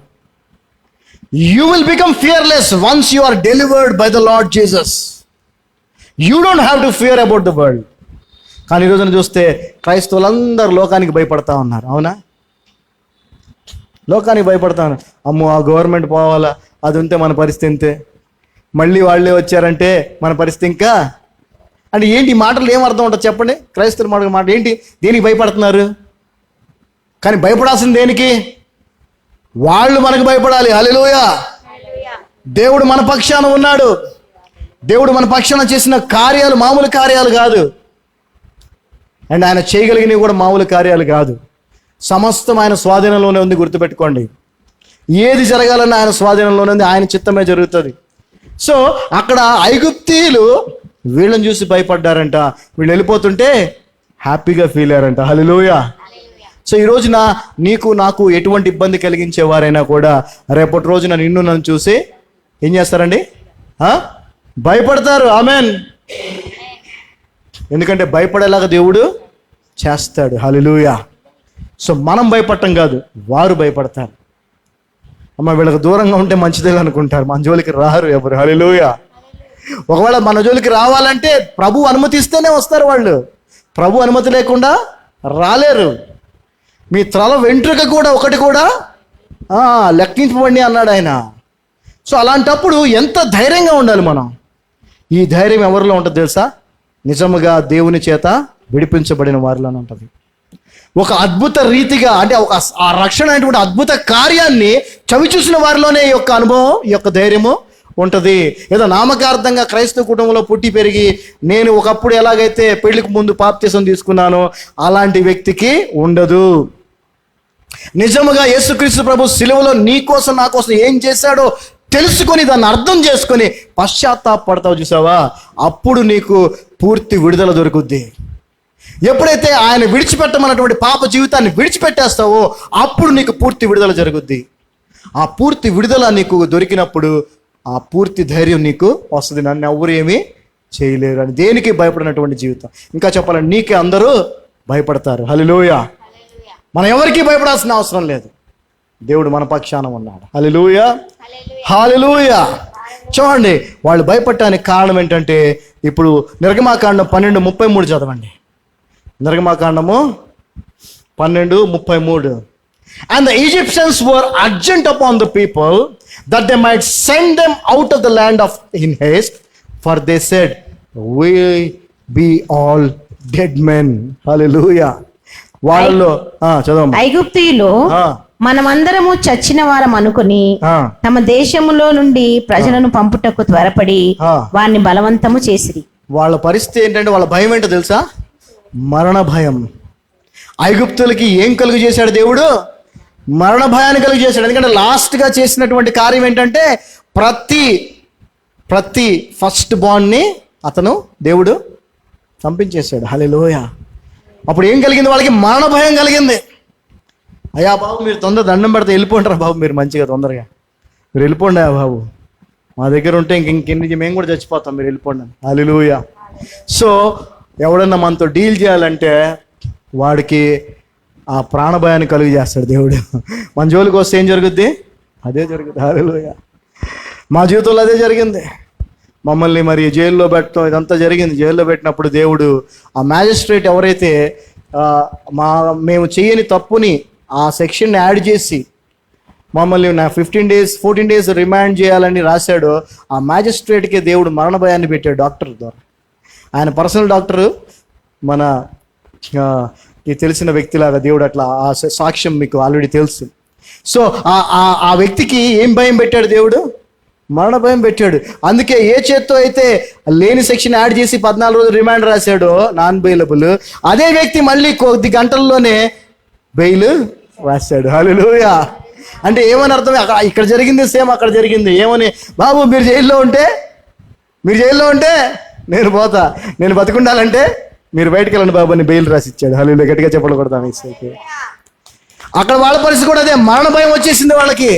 You will become fearless once you are delivered by the lord Jesus. You don't have to fear about the world. కానీ ఈ రోజున చూస్తే క్రైస్తవులందరూ లోకానికి భయపడతా ఉన్నారు. అవునా? లోకానికి భయపడతా ఉన్నారు. అమ్మో, ఆ గవర్నమెంట్ పోవాలా, అది ఉంటే మన పరిస్థితి ఇంతే, మళ్ళీ వాళ్ళే వచ్చారంటే మన పరిస్థితి ఇంకా. అంటే ఏంటి ఈ మాటలు ఏం అర్థం ఉంటుంది చెప్పండి? క్రైస్తవుల మాట ఏంటి? దేనికి భయపడుతున్నారు? కానీ భయపడాల్సింది దేనికి? వాళ్ళు మనకు భయపడాలి. హల్లెలూయా. దేవుడు మన పక్షాన ఉన్నాడు. దేవుడు మన పక్షాన చేసిన కార్యాలు మామూలు కార్యాలు కాదు. అండ్ ఆయన చేయగలిగినవి కూడా మామూలు కార్యాలు కాదు. సమస్తం ఆయన స్వాధీనంలోనే ఉంది. గుర్తుపెట్టుకోండి, ఏది జరగాలన్నా ఆయన స్వాధీనంలోనే ఉంది. ఆయన చిత్తమే జరుగుతుంది. సో అక్కడ ఐగుప్తీయులు వీళ్ళని చూసి భయపడ్డారంట. వీళ్ళు వెళ్ళిపోతుంటే హ్యాపీగా ఫీల్ అయ్యారంట. హల్లెలూయా. సో ఈ రోజున నీకు నాకు ఎటువంటి ఇబ్బంది కలిగించేవారైనా కూడా రేపటి రోజున నిన్ను నన్ను చూసి ఏం చేస్తారండి? భయపడతారు. ఆమెన్. ఎందుకంటే భయపడేలాగా దేవుడు చేస్తాడు. హల్లెలూయా. సో మనం భయపడటం కాదు, వారు భయపడతారు. అమ్మ వీళ్ళకి దూరంగా ఉంటే మంచిదే అనుకుంటారు, మన జోలికి రారు ఎవరు. హల్లెలూయా. ఒకవేళ మన జోలికి రావాలంటే ప్రభు అనుమతిస్తేనే వస్తారు వాళ్ళు. ప్రభు అనుమతి లేకుండా రాలేరు. మీ తల వెంట్రుక కూడా ఒకటి కూడా లెక్కించబడి అన్నాడు ఆయన. సో అలాంటప్పుడు ఎంత ధైర్యంగా ఉండాలి మనం. ఈ ధైర్యం ఎవరిలో ఉంటుంది తెలుసా? నిజముగా దేవుని చేత విడిపించబడిన వారిలోనే ఉంటుంది. ఒక అద్భుత రీతిగా అంటే ఆ రక్షణ అనేటువంటి అద్భుత కార్యాన్ని చవి చూసిన వారిలోనే ఈ యొక్క అనుభవం, ఈ యొక్క ధైర్యము ఉంటుంది. ఏదో నామకార్థంగా క్రైస్తవ కుటుంబంలో పుట్టి పెరిగి నేను ఒకప్పుడు ఎలాగైతే పెళ్లికి ముందు బాప్తిసం తీసుకున్నానో అలాంటి వ్యక్తికి ఉండదు. నిజముగా యేసుక్రీస్తు ప్రభు సిలువలో నీ కోసం నా కోసం ఏం చేశాడో తెలుసుకొని దాన్ని అర్థం చేసుకొని పశ్చాత్తాపడతావు చూసావా, అప్పుడు నీకు పూర్తి విడుదల దొరుకుద్ది. ఎప్పుడైతే ఆయన విడిచిపెట్టమన్నటువంటి పాప జీవితాన్ని విడిచిపెట్టేస్తావో అప్పుడు నీకు పూర్తి విడుదల జరుగుద్ది. ఆ పూర్తి విడుదల నీకు దొరికినప్పుడు ఆ పూర్తి ధైర్యం నీకు వస్తుంది. నన్ను ఎవరు ఏమీ చేయలేరు అని, దేనికి భయపడినటువంటి జీవితం. ఇంకా చెప్పాలంటే నీకే అందరూ భయపడతారు. హల్లెలూయా. మనం ఎవరికి భయపడాల్సిన అవసరం లేదు. దేవుడు మన పక్షాన ఉన్నాడు. హల్లెలూయా, హల్లెలూయా. చూడండి, వాళ్ళు భయపడటానికి కారణం ఏంటంటే, ఇప్పుడు నిర్గమాకాండం 12:33 చదవండి. నిర్గమాకాండము 12:33. And the Egyptians were urgent upon the people that they might send them out of the land of in haste, for they said, we be all dead men. Hallelujah. వాళ్ళలో చదవమ్మా. ఐగుప్తీయులు మనమందరము చచ్చిన వారం అనుకుని తమ దేశములో నుండి ప్రజలను పంపుటకు త్వరపడి వారిని బలవంతము చేసిరి. వాళ్ళ పరిస్థితి ఏంటంటే, వాళ్ళ భయం ఏంటో తెలుసా? మరణ భయం. ఐగుప్తులకి ఏం కలుగు చేశాడు దేవుడు? మరణ భయాన్ని కలుగు చేశాడు. ఎందుకంటే లాస్ట్గా చేసినటువంటి కార్యం ఏంటంటే, ప్రతి ఫస్ట్ బాండ్ని అతను దేవుడు చంపించేశాడు. హల్లెలూయా. అప్పుడు ఏం కలిగింది? వాళ్ళకి మరణ భయం కలిగింది. అయ్యా బాబు, మీరు తొందర దండం పెడితే వెళ్ళిపోంటారా బాబు, మీరు మంచిగా తొందరగా మీరు వెళ్ళిపోండి అయ్యా బాబు, మా దగ్గర ఉంటే ఇంకెన్ని మేము కూడా చచ్చిపోతాం, మీరు వెళ్ళిపోండి. హల్లెలూయా. సో ఎవడన్నా మనతో డీల్ చేయాలంటే వాడికి ఆ ప్రాణభయాన్ని కలుగు చేస్తాడు దేవుడు. మన జోలికి వస్తే ఏం జరుగుద్ది? అదే జరుగుద్ది. హల్లెలూయా. మా జీవితంలో అదే జరిగింది. మమ్మల్ని మరి జైల్లో పెట్టడం ఇదంతా జరిగింది. జైల్లో పెట్టినప్పుడు దేవుడు ఆ మ్యాజిస్ట్రేట్ ఎవరైతే మేము చేయని తప్పుని ఆ సెక్షన్ని యాడ్ చేసి మమ్మల్ని 15 days 14 days రిమాండ్ చేయాలని రాశాడో ఆ మ్యాజిస్ట్రేట్కి దేవుడు మరణ భయాన్ని పెట్టాడు డాక్టర్ ద్వారా. ఆయన పర్సనల్ డాక్టరు, మన తెలిసిన వ్యక్తిలాగా దేవుడు అట్లా ఆ సాక్ష్యం మీకు ఆల్రెడీ తెలుసు. సో ఆ వ్యక్తికి ఏం భయం పెట్టాడు దేవుడు? మరణ భయం పెట్టాడు. అందుకే ఏ చేత్తో అయితే లేని సెక్షన్ యాడ్ చేసి 14 రోజులు రిమాండ్ రాశాడో నాన్ బెయిలబుల్, అదే వ్యక్తి మళ్ళీ కొద్ది గంటల్లోనే బెయిల్ రాశాడు. హల్లెలూయా. అంటే ఏమని అర్థం? ఇక్కడ జరిగింది సేమ్ అక్కడ జరిగింది. ఏమని? బాబు మీరు జైల్లో ఉంటే నేను పోతా, నేను బతుకుండాలంటే మీరు బయటకు వెళ్ళండి బాబు అని బెయిల్ రాసి ఇచ్చాడు. హల్లెలూయా. గట్టిగా చెప్పకూడదు. అక్కడ వాళ్ళ పరిస్థితి కూడా అదే, మరణ భయం వచ్చేసింది వాళ్ళకి.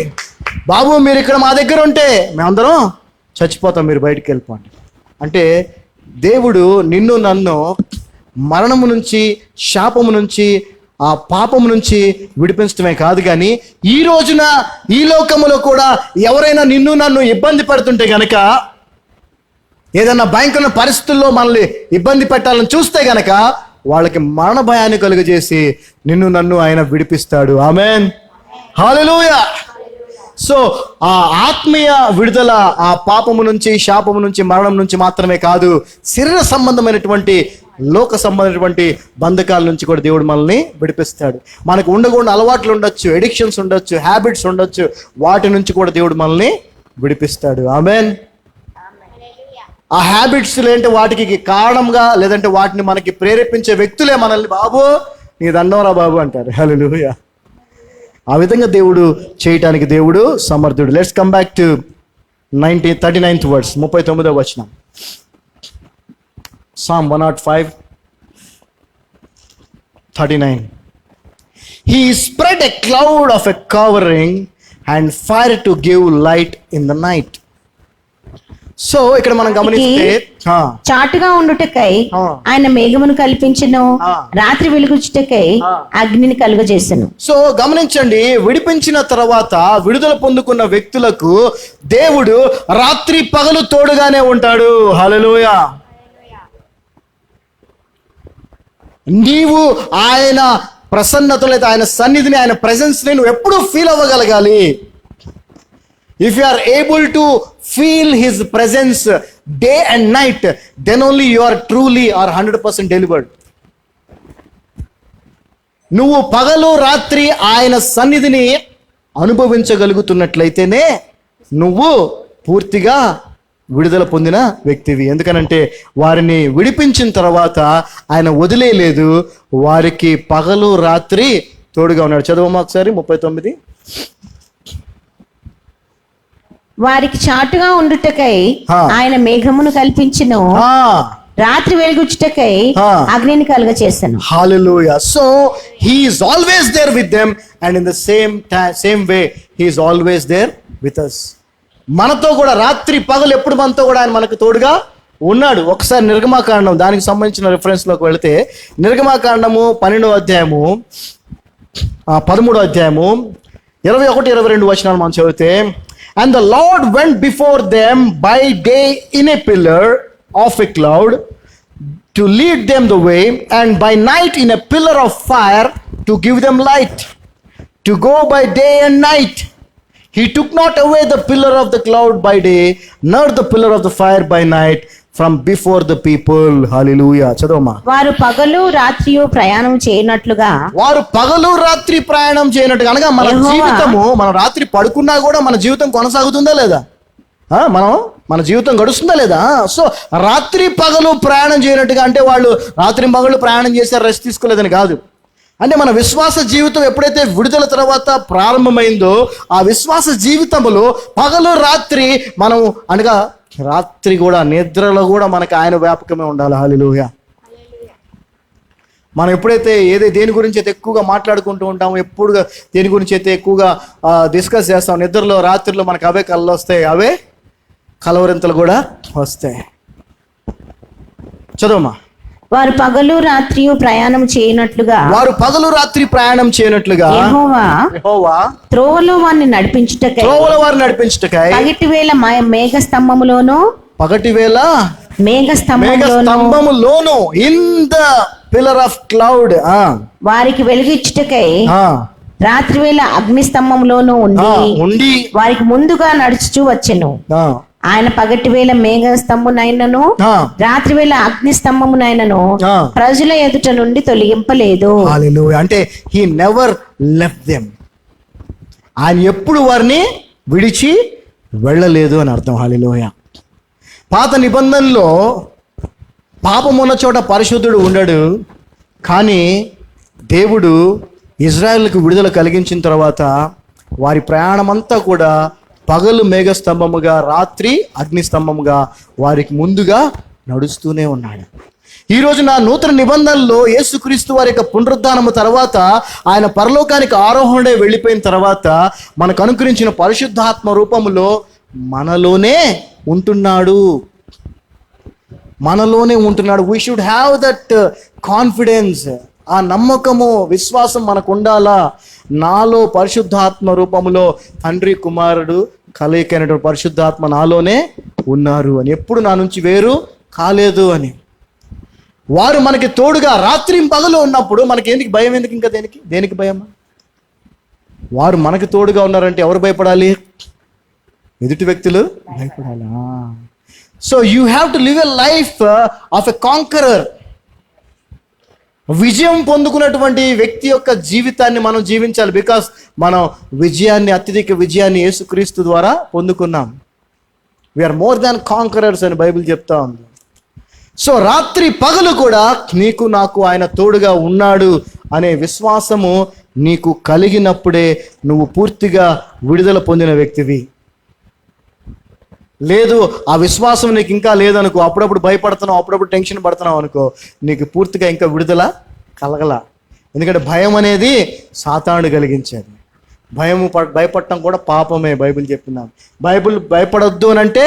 బాబు మీరు ఇక్కడ మా దగ్గర ఉంటే మేమందరం చచ్చిపోతాం, మీరు బయటికి వెళ్ళిపోండి. అంటే దేవుడు నిన్ను నన్ను మరణము నుంచి, శాపము నుంచి, ఆ పాపము నుంచి విడిపించడమే కాదు, కానీ ఈ రోజున ఈ లోకములో కూడా ఎవరైనా నిన్ను నన్ను ఇబ్బంది పడుతుంటే గనక, ఏదన్నా భయంకరమైన పరిస్థితుల్లో మనల్ని ఇబ్బంది పెట్టాలని చూస్తే గనక వాళ్ళకి మరణ భయాన్ని కలుగజేసి నిన్ను నన్ను ఆయన విడిపిస్తాడు. ఆమేన్. హల్లెలూయా. సో ఆ ఆత్మీయ విడుదల ఆ పాపము నుంచి, శాపము నుంచి, మరణం నుంచి మాత్రమే కాదు, శరీర సంబంధమైనటువంటి, లోక సంబంధమైనటువంటి బంధకాల నుంచి కూడా దేవుడు మనల్ని విడిపిస్తాడు. మనకు ఉండకుండా అలవాట్లు ఉండొచ్చు, ఎడిక్షన్స్ ఉండొచ్చు, హ్యాబిట్స్ ఉండొచ్చు, వాటి నుంచి కూడా దేవుడు మనల్ని విడిపిస్తాడు. ఆమేన్. ఆ హ్యాబిట్స్ ఏంటి? వాటికి కారణంగా లేదంటే వాటిని మనకి ప్రేరేపించే వ్యక్తులే మనల్ని బాబు నీ దండంరా బాబు అంటారు. హల్లెలూయా. ఆ విధంగా దేవుడు చేయటానికి దేవుడు సమర్థుడు. Let's come back to 39th verse, 39వ వచనం. Psalm 105:39. He spread a cloud of a covering and fire to give light in the night. So ఇక్కడ మనం గమనిస్తే చాటుగా ఉండుటకై ఆ. ఆయన మేఘమును కల్పించెను, ఆ. రాత్రి వెలుగుచుటకై ఆ. అగ్నిని కలుగజేసెను. సో గమనించండి, విడిపించిన తర్వాత విడుదల పొందుకున్న వ్యక్తులకు దేవుడు రాత్రి పగలు తోడుగానే ఉంటాడు. హల్లెలూయా. నీవు ఆయన ప్రసన్నత లేదా ఆయన సన్నిధిని, ఆయన ప్రెజెన్స్ ని నువ్వు ఎప్పుడు ఫీల్ అవ్వగలగాలి. If you are able to feel his presence day and night, then only you are truly are 100% delivered. నువ్వు పగలు రాత్రి ఆయన సన్నిధిని అనుభవించగలుగుతున్నట్లయితేనే నువ్వు పూర్తిగా విడుదల పొందిన వ్యక్తివి. ఎందుకనంటే వారిని విడిపించిన తర్వాత ఆయన వదిలేయలేదు, వారికి పగలు రాత్రి తోడుగా ఉన్నాడు. చదవమా ఒకసారి 39. వారికి చాటుగా ఉండుటకై ఆ. ఆయన మేఘమును కల్పించెను, రాత్రి వెలుగుచుటకై ఆ. అగ్నిని కలుగజేసెను. Hallelujah. So he is always there with them, and in the same way he is always there with us. మనతో కూడా రాత్రి పగలు ఎప్పుడు మనతో కూడా ఆయన మనకు తోడుగా ఉన్నాడు. ఒకసారి నిర్గమాకాండం దానికి సంబంధించిన రిఫరెన్స్ లోకి వెళితే, నిర్గమాకాండము 12వ అధ్యాయము 13వ అధ్యాయము 21-22 వచనాలు మనం చదివితే, and the Lord went before them by day in a pillar of a cloud to lead them the way, and by night in a pillar of fire to give them light, to go by day and night. He took not away the pillar of the cloud by day, nor the pillar of the fire by night from before the people. Hallelujah. చదవమ్మా. వారు పగలు రాత్రియు ప్రయాణం చేయనట్లుగా, వారు పగలు రాత్రి ప్రయాణం చేయనట్టుగా, అనగా మన యెహోవా. జీవితము, మనం రాత్రి పడుకున్నా కూడా మన జీవితం కొనసాగుతుందా లేదా? మన జీవితం గడుస్తుందా లేదా? సో రాత్రి పగలు ప్రయాణం చేయనట్టుగా అంటే వాళ్ళు రాత్రి పగలు ప్రయాణం చేశారు, రెస్ట్ తీసుకోలేదని కాదు. అంటే మన విశ్వాస జీవితం ఎప్పుడైతే విడుదల తర్వాత ప్రారంభమైందో, ఆ విశ్వాస జీవితంలో పగలు రాత్రి మనం అనగా రాత్రి కూడా నిద్రలో కూడా మనకు ఆయన వ్యాపకమే ఉండాలి. హల్లెలూయా. మనం ఎప్పుడైతే దేని గురించి అయితే ఎక్కువగా మాట్లాడుకుంటూ ఉంటామో, ఎప్పుడు దేని గురించి అయితే ఎక్కువగా డిస్కస్ చేస్తాం, నిద్రలో రాత్రిలో మనకు అవే కళ్ళు వస్తాయి, అవే కలవరింతలు కూడా వస్తాయి. చదవమ్మా. వారు పగలు రాత్రియు ప్రయాణం చేయనట్లుగా, వారు పగలు రాత్రి ప్రయాణం చేయనట్లుగా యెహోవా యెహోవా త్రోవలో వారిని నడిపించుటకై త్రోవల వారు నడిపించుటకై పగటి వేళ మేఘ స్తంభములోను పగటి వేళ మేఘ స్తంభములోను మేఘస్తంభములోను in the pillar of cloud వారికి వెలుగిచ్చుటకై రాత్రి వేళ అగ్ని స్తంభంలోను ఉండి వారికి ముందుగా నడుచుచూ వచ్చెను. ఆయన పగటి వేళ మేఘ స్తంభమునైనను రాత్రి వేళ అగ్ని స్తంభమునైనను ప్రజల ఎదుట నుండి తొలగింపలేదు. హల్లెలూయా. అంటే హీ నెవర్ లెఫ్ట్ దెమ్. ఆయన ఎప్పుడు వారిని విడిచి వెళ్ళలేదు అని అర్థం. హల్లెలూయా. పాత నిబంధనలో పాపం ఉన్న చోట పరిశుద్ధుడు ఉండడు, కానీ దేవుడు ఇజ్రాయెల్కు విడుదల కలిగించిన తర్వాత వారి ప్రయాణమంతా కూడా పగలు మేఘస్తంభముగా, రాత్రి అగ్నిస్తంభముగా వారికి ముందుగా నడుస్తూనే ఉన్నాడు. ఈ రోజు నా నూతన నిబంధనలో యేసుక్రీస్తు వారి యొక్క పునరుద్ధానము తర్వాత, ఆయన పరలోకానికి ఆరోహణే వెళ్ళిపోయిన తర్వాత మనకు అనుగ్రహించిన పరిశుద్ధాత్మ రూపములో మనలోనే ఉంటున్నాడు. We should have that confidence. ఆ నమ్మకము, విశ్వాసం మనకు ఉండాలా. నాలో పరిశుద్ధాత్మ రూపములో తండ్రి కుమారుడు కలయికైనటువంటి పరిశుద్ధాత్మ నాలోనే ఉన్నారు అని, ఎప్పుడు నా నుంచి వేరు కాలేదు అని. వారు మనకి తోడుగా రాత్రి పగలు ఉన్నప్పుడు మనకి ఎందుకు భయం? ఎందుకు ఇంకా దేనికి భయం? వారు మనకి తోడుగా ఉన్నారంటే ఎవరు భయపడాలి? ఎదుటి వ్యక్తులు భయపడాలా? So you have to live a life of a conqueror. విజయం పొందుకున్నటువంటి వ్యక్తి యొక్క జీవితాన్ని మనం జీవించాలి. బికాస్ మనం అత్యధిక విజయాన్ని యేసుక్రీస్తు ద్వారా పొందుకున్నాం. వీఆర్ మోర్ దాన్ కాంకరర్స్ అని బైబిల్ చెప్తా ఉంది. సో రాత్రి పగలు కూడా నీకు నాకు ఆయన తోడుగా ఉన్నాడు అనే విశ్వాసము నీకు కలిగినప్పుడే నువ్వు పూర్తిగా విడుదల పొందిన వ్యక్తివి. లేదు, ఆ విశ్వాసం నీకు ఇంకా లేదనుకో, అప్పుడప్పుడు భయపడుతున్నావు, అప్పుడప్పుడు టెన్షన్ పడుతున్నావు అనుకో, నీకు పూర్తిగా ఇంకా విడుదల కలగల. ఎందుకంటే భయం అనేది సాతానుడు కలిగించేది. భయపడటం కూడా పాపమే బైబిల్ చెప్తున్నాం. భయపడొద్దు అని అంటే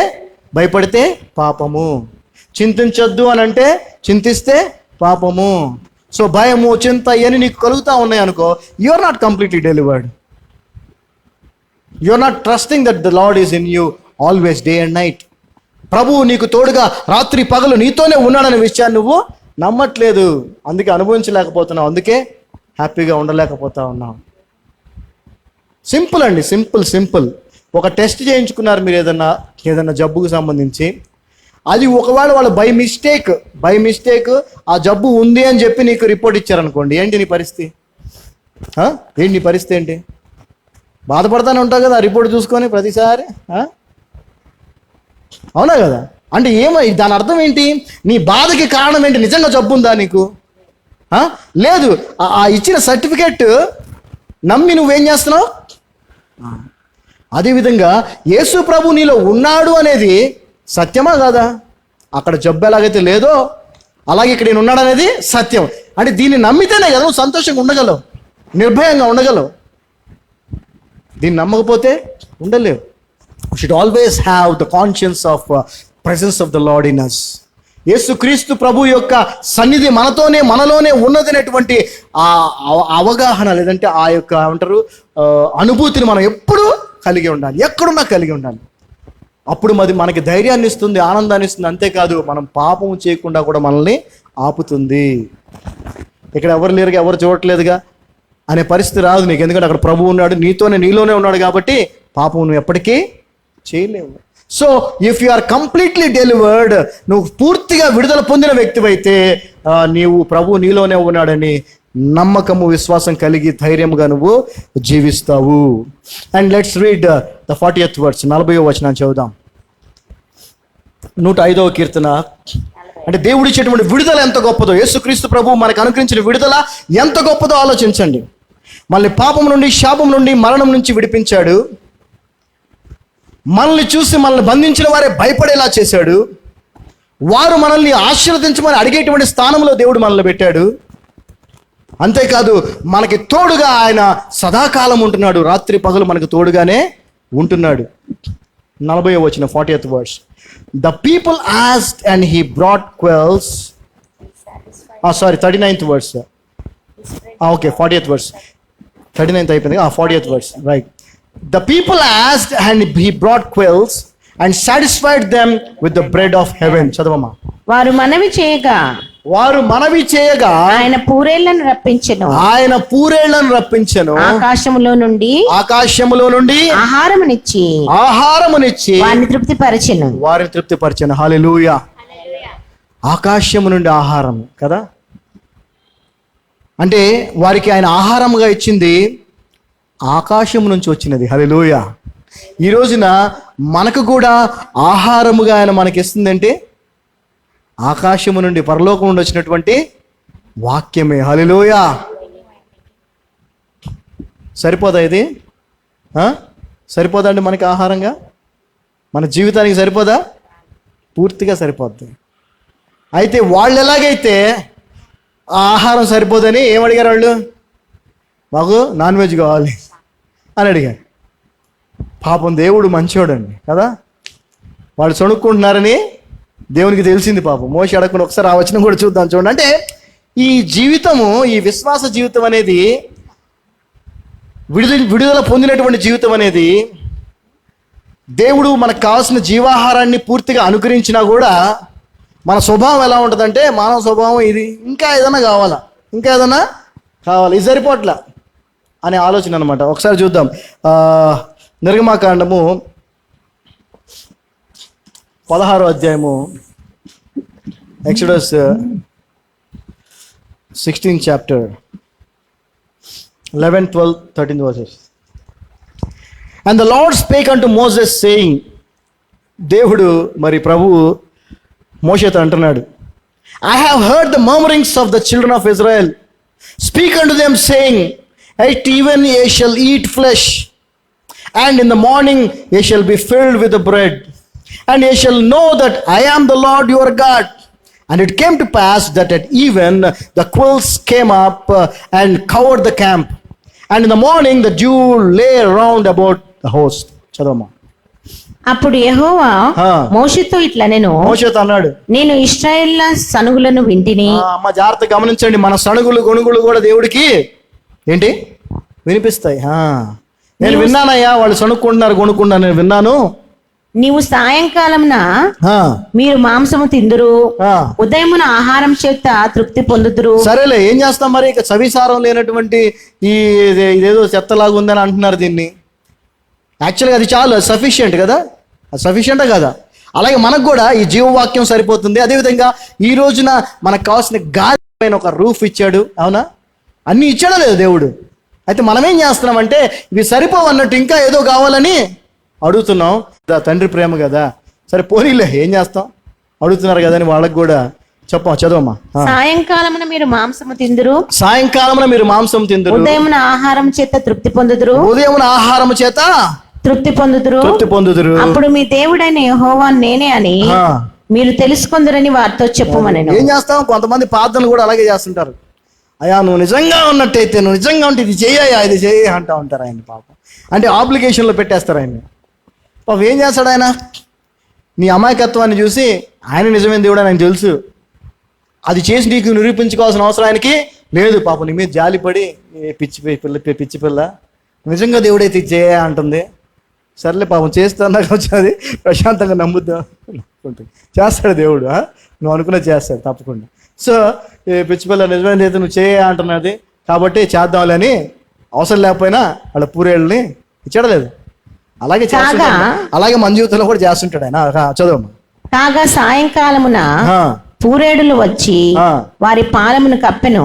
భయపడితే పాపము. చింతించొద్దు అని అంటే చింతిస్తే పాపము. సో భయము, చింత ఇవన్నీ నీకు కలుగుతూ ఉన్నాయి అనుకో, you are not completely delivered. You are not trusting that the lord is in you always, day and night. ప్రభువు నీకు తోడుగా రాత్రి పగలు నీతోనే ఉన్నాడనే విషయాన్ని నువ్వు నమ్మట్లేదు, అందుకే అనుభవించలేకపోతున్నావు, అందుకే హ్యాపీగా ఉండలేకపోతా ఉన్నావు. సింపుల్ అండి, సింపుల్. ఒక టెస్ట్ చేయించుకున్నారు మీరు ఏదన్నా జబ్బుకు సంబంధించి, అది ఒకవేళ వాళ్ళు బై మిస్టేక్ ఆ జబ్బు ఉంది అని చెప్పి నీకు రిపోర్ట్ ఇచ్చారనుకోండి, ఏంటి నీ పరిస్థితి? ఏంటి నీ పరిస్థితి ఏంటి? బాధపడతానే ఉంటావు కదా ఆ రిపోర్ట్ చూసుకొని ప్రతిసారి, అవునా కదా? అంటే దాని అర్థం ఏంటి? నీ బాధకి కారణం ఏంటి? నిజంగా జబ్బు ఉందా నీకు? లేదు. ఆ ఇచ్చిన సర్టిఫికెట్ నమ్మి నువ్వేం చేస్తున్నావు? అదేవిధంగా యేసు ప్రభు నీలో ఉన్నాడు అనేది సత్యమా కాదా? అక్కడ జబ్బు ఎలాగైతే లేదో అలాగే ఇక్కడ నేను ఉన్నాడు అనేది సత్యం. అంటే దీన్ని నమ్మితేనే కదా నువ్వు సంతోషంగా ఉండగలవు, నిర్భయంగా ఉండగలవు. దీన్ని నమ్మకపోతే ఉండలేవు. We should always have the conscience of presence of the Lord in us. యేసుక్రీస్తు ప్రభు యొక్క సన్నిధి మనలోనే ఉన్నదనేటువంటి ఆ అవగాహన, లేదంటే ఆ యొక్క ఏమంటారు అనుభూతిని మనం ఎప్పుడూ కలిగి ఉండాలి, ఎక్కడున్నా కలిగి ఉండాలి. అప్పుడు మనకి ధైర్యాన్ని ఇస్తుంది, ఆనందాన్ని ఇస్తుంది. అంతేకాదు మనం పాపం చేయకుండా కూడా మనల్ని ఆపుతుంది. ఇక్కడ ఎవరు లేరుగా, ఎవరు చూడట్లేదుగా అనే పరిస్థితి రాదు నీకు, ఎందుకంటే అక్కడ ప్రభు ఉన్నాడు, నీలోనే ఉన్నాడు కాబట్టి పాపం నువ్వు ఎప్పటికీ చేయలేవు. So if you are completely delivered, నువ్వు పూర్తిగా విడుదల పొందిన వ్యక్తివైతే నీవు ప్రభు నీలోనే ఉన్నాడని నమ్మకము, విశ్వాసం కలిగి ధైర్యంగా నువ్వు జీవిస్తావు. And let's read the 40th verse, 40వ వచనం చదువుదాం. 105వ కీర్తన. అంటే దేవుడు ఇచ్చేటువంటి విడుదల ఎంత గొప్పదో, యేసుక్రీస్తు ప్రభు మనకు అనుగ్రహించిన విడుదల ఎంత గొప్పదో ఆలోచించండి. మళ్ళీ పాపం నుండి, శాపం నుండి, మరణం నుంచి విడిపించాడు. మనల్ని చూసి మనల్ని బంధించిన వారే భయపడేలా చేశాడు. వారు మనల్ని ఆశీర్వదించమని అడిగేటువంటి స్థానంలో దేవుడు మనల్ని పెట్టాడు. అంతేకాదు మనకి తోడుగా ఆయన సదాకాలం ఉంటున్నాడు, రాత్రి పగలు మనకు తోడుగానే ఉంటున్నాడు. 40వ వచనం, 40th verse. The people asked and he brought quails. 39th verse. Okay, 40th verse. 39th అయిపోయింది, 40th verse, right. The people asked and he brought quails and satisfied them with the bread of heaven. చదవమ్మా. వారు మనవి చేయగా ఆయన పూరేళ్లను రప్పించెను. ఆకాశములో నుండి ఆహారమునిచ్చి వారిని తృప్తిపరచెను. హల్లెలూయా. ఆకాశము నుండి ఆహారం కదా, అంటే వారికి ఆయన ఆహారముగా ఇచ్చింది ఆకాశం నుంచి వచ్చినది. హల్లెలూయా. ఈ రోజున మనకు కూడా ఆహారముగా ఆయన మనకి ఇస్తుందంటే ఆకాశము నుండి, పరలోకం నుండి వచ్చినటువంటి వాక్యమే. హల్లెలూయా. సరిపోదా ఇది? సరిపోదా అండి మనకి ఆహారంగా? మన జీవితానికి సరిపోదా? పూర్తిగా సరిపోద్ది. అయితే వాళ్ళు ఎలాగైతే ఆ ఆహారం సరిపోదని ఏమడిగారు వాళ్ళు? మాకు నాన్ వెజ్ కావాలి అని అడిగారు. పాపం దేవుడు మంచోడండి కదా, వాళ్ళు చొనుక్కుంటున్నారని దేవునికి తెలిసింది. పాపం మోషే అడగకుండా ఒకసారి ఆ వచనం కూడా చూద్దాం. చూడండి, అంటే ఈ జీవితము, ఈ విశ్వాస జీవితం అనేది, విడుదల పొందినటువంటి జీవితం అనేది, దేవుడు మనకు కావాల్సిన జీవాహారాన్ని పూర్తిగా అనుగ్రహించినా కూడా మన స్వభావం ఎలా ఉంటుందంటే, మానవ స్వభావం ఇది, ఇంకా ఏదైనా కావాలా, ఇది సరిపోట్లా అనే ఆలోచన అనమాట. ఒకసారి చూద్దాం. నిర్గమాకాండము 16వ అధ్యాయము, exodus 16th chapter, 11, 12, 13 verses. And the Lord spake unto Moses saying, దేవుడు మరి ప్రభువు మోషేతో అంటున్నాడు, I have heard the murmurings of the children of Israel. Speak unto them saying, at even ye shall eat flesh, and in the morning ye shall be filled with the bread, and ye shall know that I am the Lord your God. And it came to pass that at even the quails came up and covered the camp, and in the morning the dew lay round about the host. చదవమ్మా. అప్పుడు యెహోవా ఆ. మోషేతో ఇట్లా మోషేతో అన్నాడు. నేను ఇశ్రాయేళ్ల సనుగులను వింటిని. అమ్మ జాగ్రత్త గమనించండి, మన సణుగులు గొణుగులు కూడా దేవుడికి ఏంటి వినిపిస్తాయి. నేను విన్నానయ్యా, వాళ్ళు సణుక్కుంటున్నారు కొనుక్కుంటున్నారు, నేను విన్నాను. నీవు సాయంకాలంన ఆ, మీరు మాంసము తిందురు, ఆ. ఉదయమున ఆహారం చేత తృప్తి పొందుదురు. సరేలే, ఏం చేస్తాం మరి? ఇక సవిసారం లేనటువంటి ఇదేదో చెత్తలాగా ఉందని అంటున్నారు దీన్ని. యాక్చువల్గా అది చాలు, సఫిషియంట్ కదా, అది సఫిషియంటా కదా? అలాగే మనకు కూడా ఈ జీవవాక్యం సరిపోతుంది. అదేవిధంగా ఈ రోజున మనకు కావాల్సిన గాలి పైన ఒక రూఫ్ ఇచ్చాడు, అవునా? అన్నీ ఇచ్చాడా లేదు దేవుడు? అయితే మనం ఏం చేస్తున్నామంటే ఇవి సరిపోవు అన్నట్టు ఇంకా ఏదో కావాలని అడుగుతున్నాం. తండ్రి ప్రేమ కదా, సరే పోనీలే, ఏం చేస్తాం, అడుగుతున్నారు కదా అని వాళ్ళకి కూడా చెప్పాం. చదవమ్మా. సాయంకాలమున మీరు మాంసము తిందురు, సాయంకాలమున మీరు మాంసం తిందురు, ఉదయమున ఆహారం చేత తృప్తి పొందుదురు, ఉదయమున ఆహారం చేత తృప్తి పొందుదురు. తృప్తి పొందుదురు. అప్పుడు మీ దేవుడైన యెహోవా నేనే అని ఆ. మీరు తెలుసుకుందరని వారితో చెప్పుమనెను. ఏం చేస్తాం? కొంతమంది ప్రార్థనలు కూడా అలాగే చేస్తుంటారు. అయ్యా నువ్వు నిజంగా ఉన్నట్టయితే, నువ్వు నిజంగా ఉంటే ఇది చేయ్యా, ఇది చేయ అంటూ ఉంటారు ఆయన. పాపం అంటే ఆబ్లికేషన్లో పెట్టేస్తారు ఆయన. పాపం ఏం చేస్తాడు ఆయన? నీ అమాయకత్వాన్ని చూసి ఆయన నిజమైన దేవుడు అని ఆయన తెలుసు. అది చేసి నీకు నిరూపించుకోవాల్సిన అవసరం ఆయనకి లేదు. పాపం నీ మీద జాలిపడి పిచ్చి పిల్ల నిజంగా దేవుడైతే ఇది చేయ అంటుంది. సర్లే పాపం చేస్తాను, నాకు వచ్చేది ప్రశాంతంగా నమ్ముద్దాం అనుకుంటుంది. చేస్తాడు దేవుడు, నువ్వు అనుకున్నది చేస్తాడు తప్పకుండా. సో పిచ్చి పిల్ల నిజమైన అయితే నువ్వు చేయ అంటున్నది కాబట్టి చేద్దాంలే అని అవసరం లేకపోయినా వాళ్ళ పూరేళ్ళని ఇచ్చాడలేదు. అలాగే చేస్తాడు. అలాగే మన జీవితంలో కూడా చేస్తుంటాడు ఆయన. చదవమ్మా. కాగా సాయంకాలమున పూరేడులు వచ్చి వారి పాలమును కప్పెను,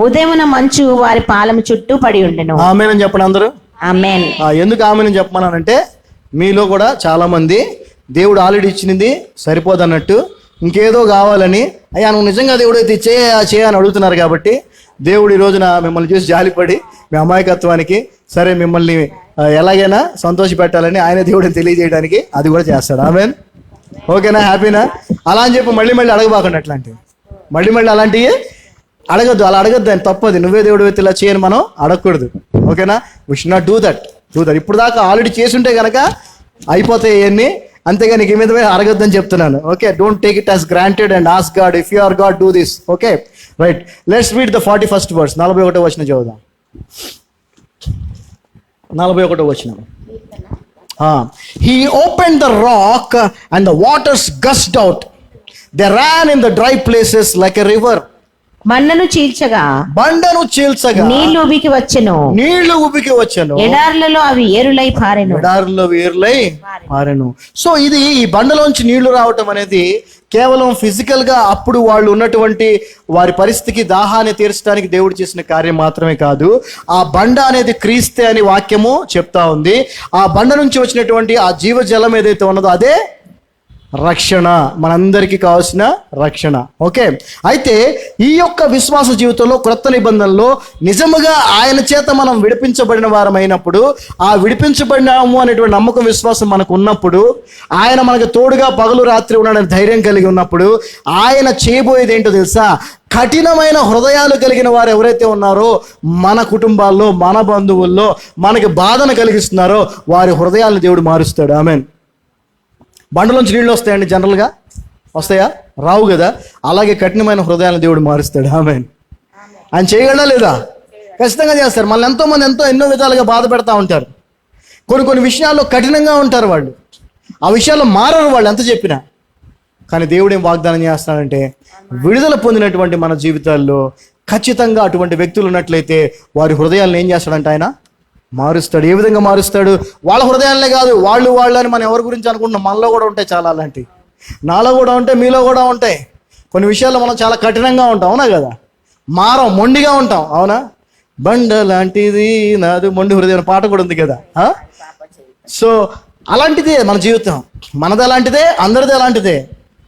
ఉదయమున మంచు వారి పాలము చుట్టూ పడి ఉండెను. ఆమేనని చెప్పండి అందరూ. ఆమేన్. ఎందుకు ఆమేనని చెప్పమన్నానంటే మీలో కూడా చాలా మంది దేవుడు ఆల్రెడీ ఇచ్చినది సరిపోదన్నట్టు ఇంకేదో కావాలని, అయ్యా నువ్వు నిజంగా దేవుడు అయితే చేయని అడుగుతున్నారు. కాబట్టి దేవుడు ఈ రోజున మిమ్మల్ని చూసి జాలిపడి మీ అమాయకత్వానికి సరే మిమ్మల్ని ఎలాగైనా సంతోష పెట్టాలని ఆయన దేవుడిని తెలియజేయడానికి అది కూడా చేస్తాడు. ఆమేన్. ఓకేనా? హ్యాపీనా? అలా అని చెప్పి మళ్ళీ అడగబాకండి. అట్లాంటివి మళ్ళీ అలాంటివి అడగద్దు. అలా అడగద్దు, ఆయన తప్పది. నువ్వే దేవుడు అయితే ఇలా చేయని మనం అడగకూడదు. ఓకేనా? We should not do that. ఇప్పుడు దాకా ఆల్రెడీ చేసుంటే కనుక అయిపోతాయి ఇవన్నీ. అంతేగాని నీకు మీద అడగద్దని చెప్తున్నాను. Okay, don't take it as granted and ask God, if you are God do this. Okay right, let's read the 41st verse. 41వ వచనం చదువుదాం. 41వ వచనం. He opened the rock and the waters gushed out. They ran in the dry places like a river. బండను చీల్చగా నీళ్లు ఉబికి వచ్చెను, ఎడారులలో అవి ఏరులై పారెను. సో ఇది ఈ బండలోంచి నీళ్లు రావటం అనేది కేవలం ఫిజికల్ గా అప్పుడు వాళ్ళు ఉన్నటువంటి వారి పరిస్థితికి దాహాన్ని తీర్చడానికి దేవుడు చేసిన కార్యం మాత్రమే కాదు, ఆ బండ అనేది క్రీస్తే అని వాక్యము చెప్తా ఉంది. ఆ బండ నుంచి వచ్చినటువంటి ఆ జీవజలం ఏదైతే ఉన్నదో అదే రక్షణ, మనందరికీ కావాల్సిన రక్షణ. ఓకే, అయితే ఈ యొక్క విశ్వాస జీవితంలో క్రొత్త నిబంధనలో నిజముగా ఆయన చేత మనం విడిపించబడిన వారం అయినప్పుడు, ఆ విడిపించబడినాము అనేటువంటి నమ్మకం విశ్వాసం మనకు ఉన్నప్పుడు, ఆయన మనకు తోడుగా పగలు రాత్రి ఉన్నాడని ధైర్యం కలిగి ఉన్నప్పుడు, ఆయన చేయబోయేది ఏంటో తెలుసా? కఠినమైన హృదయాలు కలిగిన వారు ఎవరైతే ఉన్నారో మన కుటుంబాల్లో, మన బంధువుల్లో మనకి బాధను కలిగిస్తున్నారో వారి హృదయాలను దేవుడు మారుస్తాడు. ఆమేన్. బండలోంచి నీళ్ళు వస్తాయండి, జనరల్గా వస్తాయా? రావు కదా. అలాగే కఠినమైన హృదయాలను దేవుడు మారుస్తాడు. ఆమేన్. ఆయన చేయగలడా లేదా? ఖచ్చితంగా చేస్తారు. మళ్ళీ ఎంతోమంది ఎన్నో విధాలుగా బాధ పెడతా ఉంటారు. కొన్ని విషయాల్లో కఠినంగా ఉంటారు వాళ్ళు, ఆ విషయాల్లో మారరు వాళ్ళు ఎంత చెప్పినా. కానీ దేవుడు ఏం వాగ్దానం చేస్తాడంటే విడుదల పొందినటువంటి మన జీవితాల్లో ఖచ్చితంగా అటువంటి వ్యక్తులు ఉన్నట్లయితే వారి హృదయాలను ఏం చేస్తాడంటే ఆయన మారుస్తాడు. ఏ విధంగా మారుస్తాడు? వాళ్ళ హృదయాలనే కాదు, వాళ్ళు అని మనం ఎవరి గురించి అనుకుంటున్నాం, మనలో కూడా ఉంటాయి చాలా అలాంటివి. నాలో కూడా ఉంటాయి, మీలో కూడా ఉంటాయి. కొన్ని విషయాల్లో మనం చాలా కఠినంగా ఉంటాం, అవునా కదా? మారం, మొండిగా ఉంటాం, అవునా? బండ లాంటిది నాది మొండి హృదయం పాట కూడా ఉంది కదా. సో అలాంటిదే మన జీవితం, మనది అలాంటిదే, అందరిది అలాంటిదే.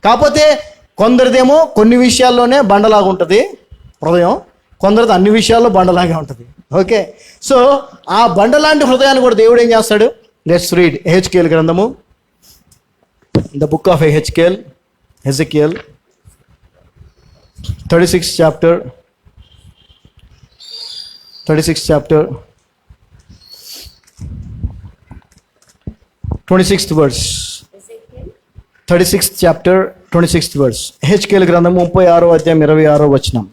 కాకపోతే కొందరిదేమో కొన్ని విషయాల్లోనే బండలాగా ఉంటుంది హృదయం, కొందరిది అన్ని విషయాల్లో బండలాగా ఉంటుంది. ఓకే, సో ఆ బండలాంటి హృదయాన్ని కూడా దేవుడు ఏం చేస్తాడు? లెట్స్ రీడ్ ఎహెచ్కేల్ గ్రంథము, ద బుక్ ఆఫ్ ఎహెచ్కేల్, Ezekiel 36th chapter. 26th verse. 36th chapter 26th verse. హెచ్కేల్ గ్రంథం 36వ అధ్యాయం 26వ వచనం.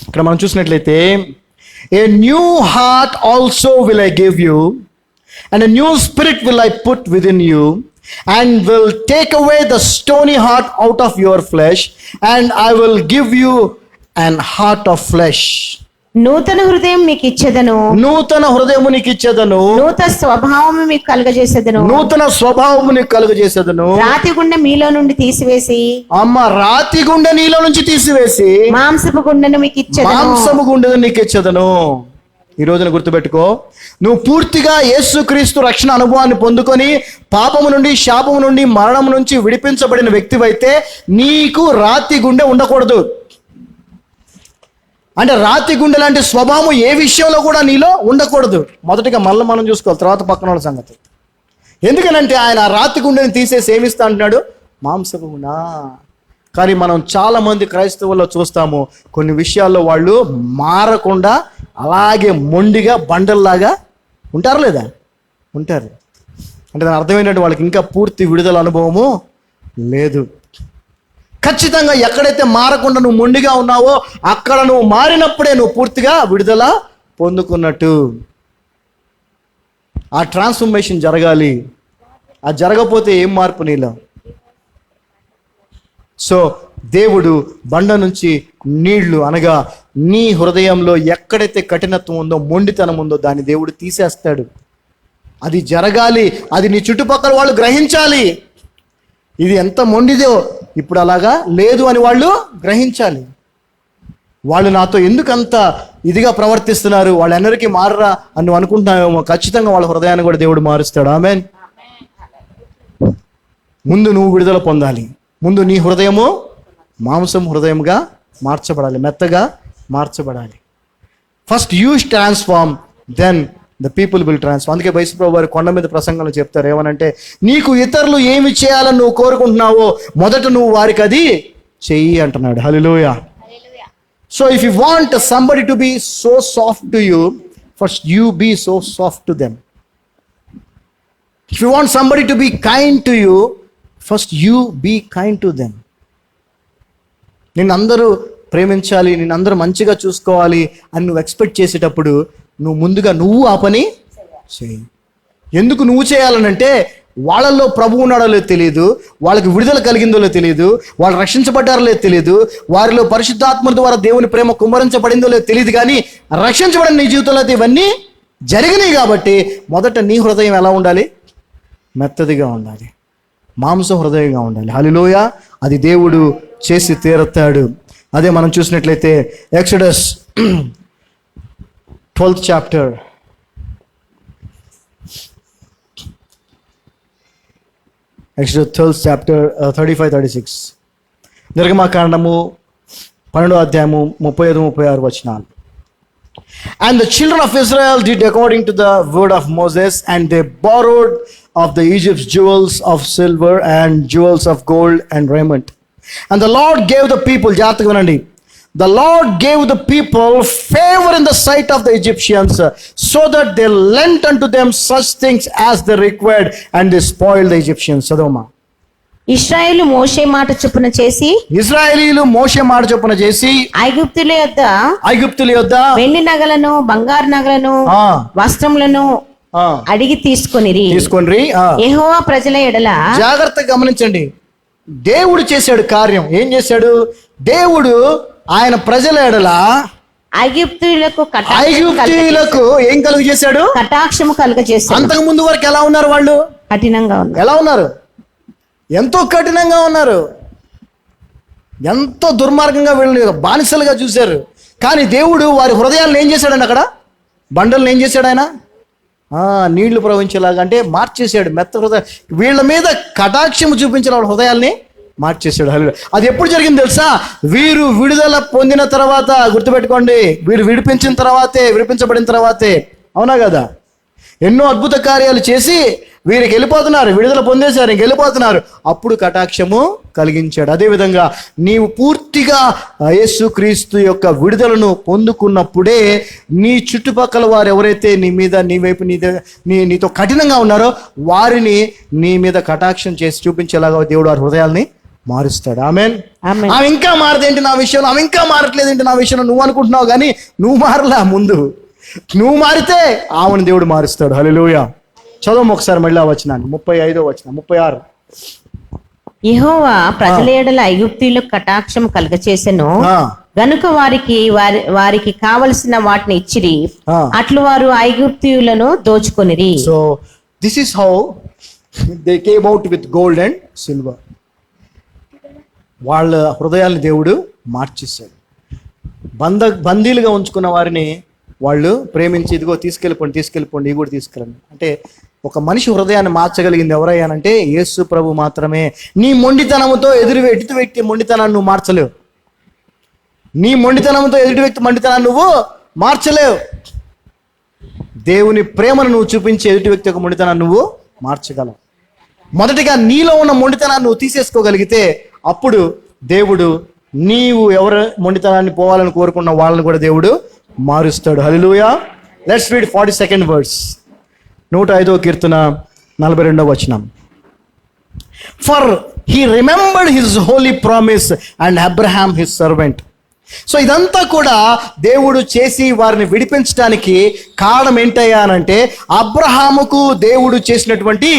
ఇక్కడ మనం చూసినట్లయితే, a new heart also will I give you and a new spirit will I put within you and will take away the stony heart out of your flesh and I will give you an heart of flesh. నూతన హృదయం మీకు ఇచ్చేదను, నూతన హృదయము నీకు ఇచ్చేదను, నూతన స్వభావము మీకు కలుగజేసేదను, నూతన స్వభావము నీకు కలుగజేసేదను. రాతి గుండె మీలో నుండి తీసివేసి, అమ్మ రాతి గుండె నీలో నుంచి తీసివేసి మాంసపు గుండెను మీకు ఇచ్చేదను. మాంసము గుండెను నీకు ఇచ్చేదను. ఈ రోజున గుర్తుపెట్టుకో, నువ్వు పూర్తిగా యేసుక్రీస్తు రక్షణ అనుభవాన్ని పొందుకొని పాపము నుండి, శాపము నుండి, మరణం నుంచి విడిపించబడిన వ్యక్తివైతే నీకు రాతి గుండె ఉండకూడదు. అంటే రాతి గుండె లాంటి స్వభావం ఏ విషయంలో కూడా నీలో ఉండకూడదు. మొదటిగా మళ్ళీ మనం చూసుకోవాలి, తర్వాత పక్కన వాళ్ళ సంగతి. ఎందుకనంటే ఆయన రాతి గుండెని తీసేసి ఏమిస్తా అంటున్నాడు? మాంసపు గుండె. కానీ మనం చాలా మంది క్రైస్తవుల్లో చూస్తాము, కొన్ని విషయాల్లో వాళ్ళు మారకుండా అలాగే మొండిగా బండల్లాగా ఉంటారు లేదా? ఉంటారు. అంటే దాని అర్థం ఏంటంటే వాళ్ళకి ఇంకా పూర్తి విడుదల అనుభవము లేదు. ఖచ్చితంగా ఎక్కడైతే మారకుండా నువ్వు మొండిగా ఉన్నావో అక్కడ నువ్వు మారినప్పుడే నువ్వు పూర్తిగా విడుదల పొందుకున్నట్టు. ఆ ట్రాన్స్ఫర్మేషన్ జరగాలి. అది జరగకపోతే ఏం మార్పు నీలో? సో దేవుడు బండ నుంచి నీళ్లు అనగా నీ హృదయంలో ఎక్కడైతే కఠినత్వం ఉందో, మొండితనం ఉందో దాన్ని దేవుడు తీసేస్తాడు. అది జరగాలి. అది నీ చుట్టుపక్కల వాళ్ళు గ్రహించాలి. ఇది ఎంత మొండిదో ఇప్పుడు అలాగా లేదు అని వాళ్ళు గ్రహించాలి. వాళ్ళు నాతో ఎందుకంత ఇదిగా ప్రవర్తిస్తున్నారు, వాళ్ళందరికీ మారరా అని నువ్వు అనుకుంటున్నావేమో. ఖచ్చితంగా వాళ్ళ హృదయాన్ని కూడా దేవుడు మారుస్తాడు. ఆమేన్. ముందు నువ్వు విడుదల పొందాలి. ముందు నీ హృదయము మాంసం హృదయంగా మార్చబడాలి, మెత్తగా మార్చబడాలి. First you transform, then the people will transform. అందుకే బైసప్రభు వారు కొండ మీద ప్రసంగంలో చెప్తారు ఏమనంటే, నీకు ఇతరులు ఏమి చేయాలని నువ్వు కోరుకుంటున్నావో మొదట నువ్వు వారికి అది చెయ్యి అంటున్నాడు. హల్లెలూయా. So if you want somebody to be so soft to you, first you be so soft to them. If you want somebody to be kind to you, first you be kind to them. నిన్నందరూ ప్రేమించాలి, నిన్నందరూ మంచిగా చూసుకోవాలి అని నువ్వు ఎక్స్పెక్ట్ చేసేటప్పుడు నువ్వు ముందుగా నువ్వు ఆ పని చేయి. ఎందుకు నువ్వు చేయాలనంటే వాళ్ళల్లో ప్రభు ఉన్నాడో లేదో తెలియదు, వాళ్ళకి విడుదల కలిగిందో లేదో తెలియదు, వాళ్ళు రక్షించబడ్డారో లేదో తెలియదు, వారిలో పరిశుద్ధాత్మ ద్వారా దేవుని ప్రేమ కుమ్మరించబడిందో లేదో తెలియదు. కానీ రక్షించబడిన నీ జీవితంలో అయితే ఇవన్నీ జరిగినాయి. కాబట్టి మొదట నీ హృదయం ఎలా ఉండాలి? మెత్తదిగా ఉండాలి, మాంసం హృదయంగా ఉండాలి. హల్లెలూయా. అది దేవుడు చేసి తీరుతాడు. అదే మనం చూసినట్లయితే exodus 12th chapter, Exodus 12th chapter 35-36. నిర్గమకాండము 12వ అధ్యాయము 35-36 వచనాలు. And the children of Israel did according to the word of Moses, and they borrowed of the Egypt's jewels of silver and jewels of gold and raiment. And the Lord gave the people, జాగ్రత్తగా వినండి, the Lord gave the people favor in the sight of the Egyptians, so that they lent unto them such things as they required, and they spoiled the Egyptians. చదవమా. ఇశ్రాయేలు మోషే మాట చొప్పున చేసి, ఇశ్రాయేలీలు మోషే మాట చొప్పున చేసి ఐగుప్తుల యొద్ద వెండి నగలను, బంగారు నగలను, వస్త్రములను అడిగి తీసుకొని యెహోవా ప్రజల ఎడల. జాగ్రత్తగా గమనించండి, దేవుడు చేశాడు కార్యం. ఏం చేశాడు దేవుడు? ఆయన ప్రజల ఎడల ఐగుప్తీయులకు ఏం కలుగ చేశాడు? కటాక్షము కలుగజేశాడు. అంతకు ముందు వరకు ఎలా ఉన్నారు వాళ్ళు? కఠినంగా ఉన్నారు. ఎలా ఉన్నారు? ఎంతో కఠినంగా ఉన్నారు, ఎంతో దుర్మార్గంగా వీళ్ళని బానిసలుగా చూశారు. కానీ దేవుడు వారి హృదయాలను ఏం చేశాడండి? అక్కడ బండలను ఏం చేశాడు ఆయన? నీళ్లు ప్రవహించేలాగా అంటే మార్చేశాడు. మెత్త హృదయం, వీళ్ళ మీద కటాక్షము చూపించిన వాళ్ళ హృదయాల్ని మార్చేశాడు. అది ఎప్పుడు జరిగింది తెలుసా? వీరు విడుదల పొందిన తర్వాత. గుర్తుపెట్టుకోండి, వీరు విడిపించబడిన తర్వాతే. అవునా కదా? ఎన్నో అద్భుత కార్యాలు చేసి వీరికి వెళ్ళిపోతున్నారు, విడుదల పొందేశారు, ఇంక వెళ్ళిపోతున్నారు. అప్పుడు కటాక్షము కలిగించాడు. అదేవిధంగా నీవు పూర్తిగా యేసుక్రీస్తు యొక్క విడుదలను పొందుకున్నప్పుడే నీ చుట్టుపక్కల వారు ఎవరైతే నీ మీద, నీ వైపు, నీతో కఠినంగా ఉన్నారో వారిని నీ మీద కటాక్షం చేసి చూపించేలాగా దేవుడు వారి హృదయాల్ని మారుస్తాడు. ఆమేన్. ఆమె ఇంకా మారదేంటి నా విషయంలో, ఆమె ఇంకా మారట్లేదేంటి నా విషయంలో నువ్వు అనుకుంటున్నావు, కానీ నువ్వు మారలా. ముందు నువ్వు మారితే ఆమెను దేవుడు మారుస్తాడు. హల్లెలూయా. చదవం ఒకసారి మళ్ళీ ఆ వచనాన్ని, 35వ వచనం, 36. యెహోవా ప్రజల ఎడల ఐగుప్తీయులకు కటాక్షం కలుగచేసెను గనుక వారికి కావలసిన వాటిని ఇచ్చిరి, అట్లు వారు ఐగుప్తీయులను దోచుకొనిరి. So this is how they came out with gold and silver. వాళ్ళ హృదయాలను దేవుడు మార్చేశాడు. బందీలుగా ఉంచుకున్న వారిని వాళ్ళు ప్రేమించి, ఇదిగో తీసుకెళ్ళిపోండి, ఇవి కూడా తీసుకెళ్ళండి అంటే, ఒక మనిషి హృదయాన్ని మార్చగలిగింది ఎవరయ్యానంటే యేసు ప్రభు మాత్రమే. నీ మొండితనంతో ఎదుటి వ్యక్తి మొండితనాన్ని నువ్వు మార్చలేవు. నీ మొండితనంతో ఎదుటి వ్యక్తి మొండితనాన్ని నువ్వు మార్చలేవు. దేవుని ప్రేమను నువ్వు చూపించి ఎదుటి వ్యక్తి యొక్క మొండితనాన్ని నువ్వు మార్చగలవు. మొదటిగా నీలో ఉన్న మొండితనాన్ని నువ్వు తీసేసుకోగలిగితే అప్పుడు దేవుడు నీవు ఎవరు మొండితనాన్ని పోవాలని కోరుకున్న వాళ్ళని కూడా దేవుడు మారుస్తాడు. హల్లెలూయా. Let's read 42nd verse. 105వ కీర్తన 42వ వచనం. For he remembered his holy promise and Abraham his servant. So ఇదంతా కూడా దేవుడు చేసి వారిని విడిపించడానికి కారణం ఏంటయ్యా అనంటే అబ్రహాముకు దేవుడు చేసినటువంటి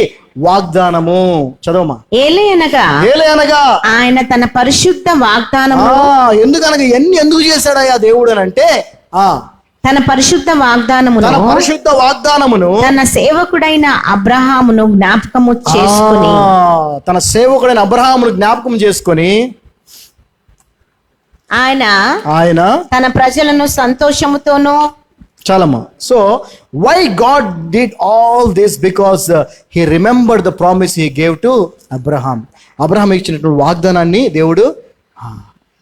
వాగ్దానము. చదవమా. ఏలయనగా ఆయన తన పరిశుద్ధ వాగ్దానము. ఎందుకనగా ఎందుకు చేశాడయ్యా దేవుడు అని అంటే తన పరిశుద్ధ వాగ్దానమును తన సేవకుడైన అబ్రహామును జ్ఞాపకము చేసుకొని ఆయన తన ప్రజలను సంతోషముతోనూ. చాలమ్మా. So why God did all this? Because he remembered the promise he gave to Abraham. Abraham ఇచ్చినటువంటి వాగ్దానాన్ని దేవుడు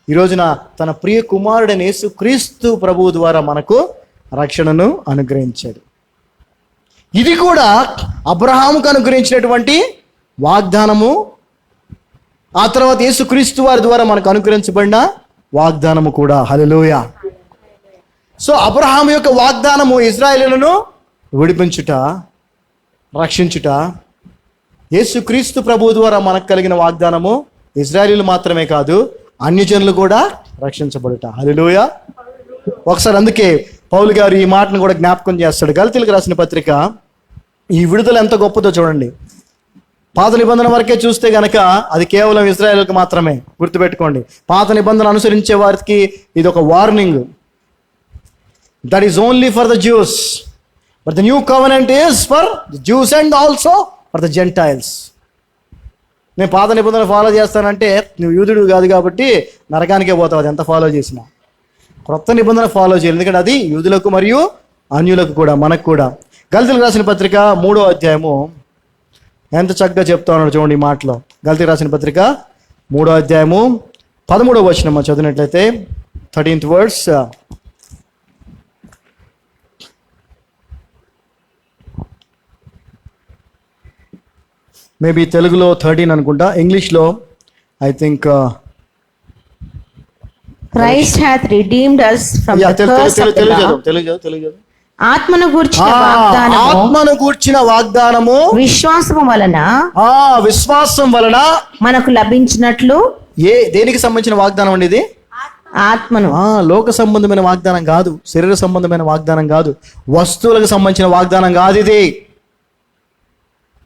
ఈ రోజున తన ప్రియ కుమారుడైన యేసుక్రీస్తు ప్రభువు ద్వారా మనకు రక్షణను అనుగ్రహించాడు. ఇది కూడా అబ్రహాముకు అనుగ్రహించినటువంటి వాగ్దానము. ఆ తర్వాత యేసుక్రీస్తు వారి ద్వారా మనకు అనుగ్రహించబడిన వాగ్దానము కూడా. హల్లెలూయా. సో అబ్రహాము యొక్క వాగ్దానము ఇశ్రాయేలులను విడిపించుట, రక్షించుట. యేసుక్రీస్తు ప్రభువు ద్వారా మనకు కలిగిన వాగ్దానము ఇశ్రాయేలీలు మాత్రమే కాదు, అన్యజనులు కూడా రక్షించబడుట. హల్లెలూయా. ఒకసారి అందుకే పౌలు గారు ఈ మాటను కూడా జ్ఞాపకం చేస్తాడు. గలతీయులకు రాసిన పత్రిక. ఈ విడుదల ఎంత గొప్పదో చూడండి. పాత నిబంధన వరకే చూస్తే గనక అది కేవలం ఇశ్రాయేలులకు మాత్రమే. గుర్తుపెట్టుకోండి, పాత నిబంధన అనుసరించే వారికి ఇది ఒక warning. That is only for the juice, but the new covenant is for the juice and also for the Gentiles. నేను పాత నిబంధన ఫాలో చేస్తానంటే నువ్వు యూదుడు కాదు కాబట్టి నరకానికే పోతావు అది ఎంత ఫాలో చేసినా. క్రొత్త నిబంధన ఫాలో చేయాలి, ఎందుకంటే అది యూదులకు మరియు అన్యులకు కూడా, మనకు కూడా. గలతీయులకు రాసిన పత్రిక 3వ అధ్యాయము ఎంత చక్కగా చెప్తా ఉన్నాడు చూడండి ఈ మాటలో. గలతీయులకు రాసిన పత్రిక 3వ అధ్యాయము 13వ వచనం చదివినట్లయితే 13th verse. మేబీ తెలుగులో 13 అనుకుంటా, ఇంగ్లీష్లో I think Christ hath redeemed us from the curse of the law. Telugu ఆత్మను గూర్చిన వాగ్దానము విశ్వాసము వలన మనకు లభించినట్లు. దేనికి సంబంధించిన వాగ్దానం అండి ఇది? ఆత్మను. లోక సంబంధమైన వాగ్దానం కాదు, శరీర సంబంధమైన వాగ్దానం కాదు, వస్తువులకు సంబంధించిన వాగ్దానం కాదు ఇది.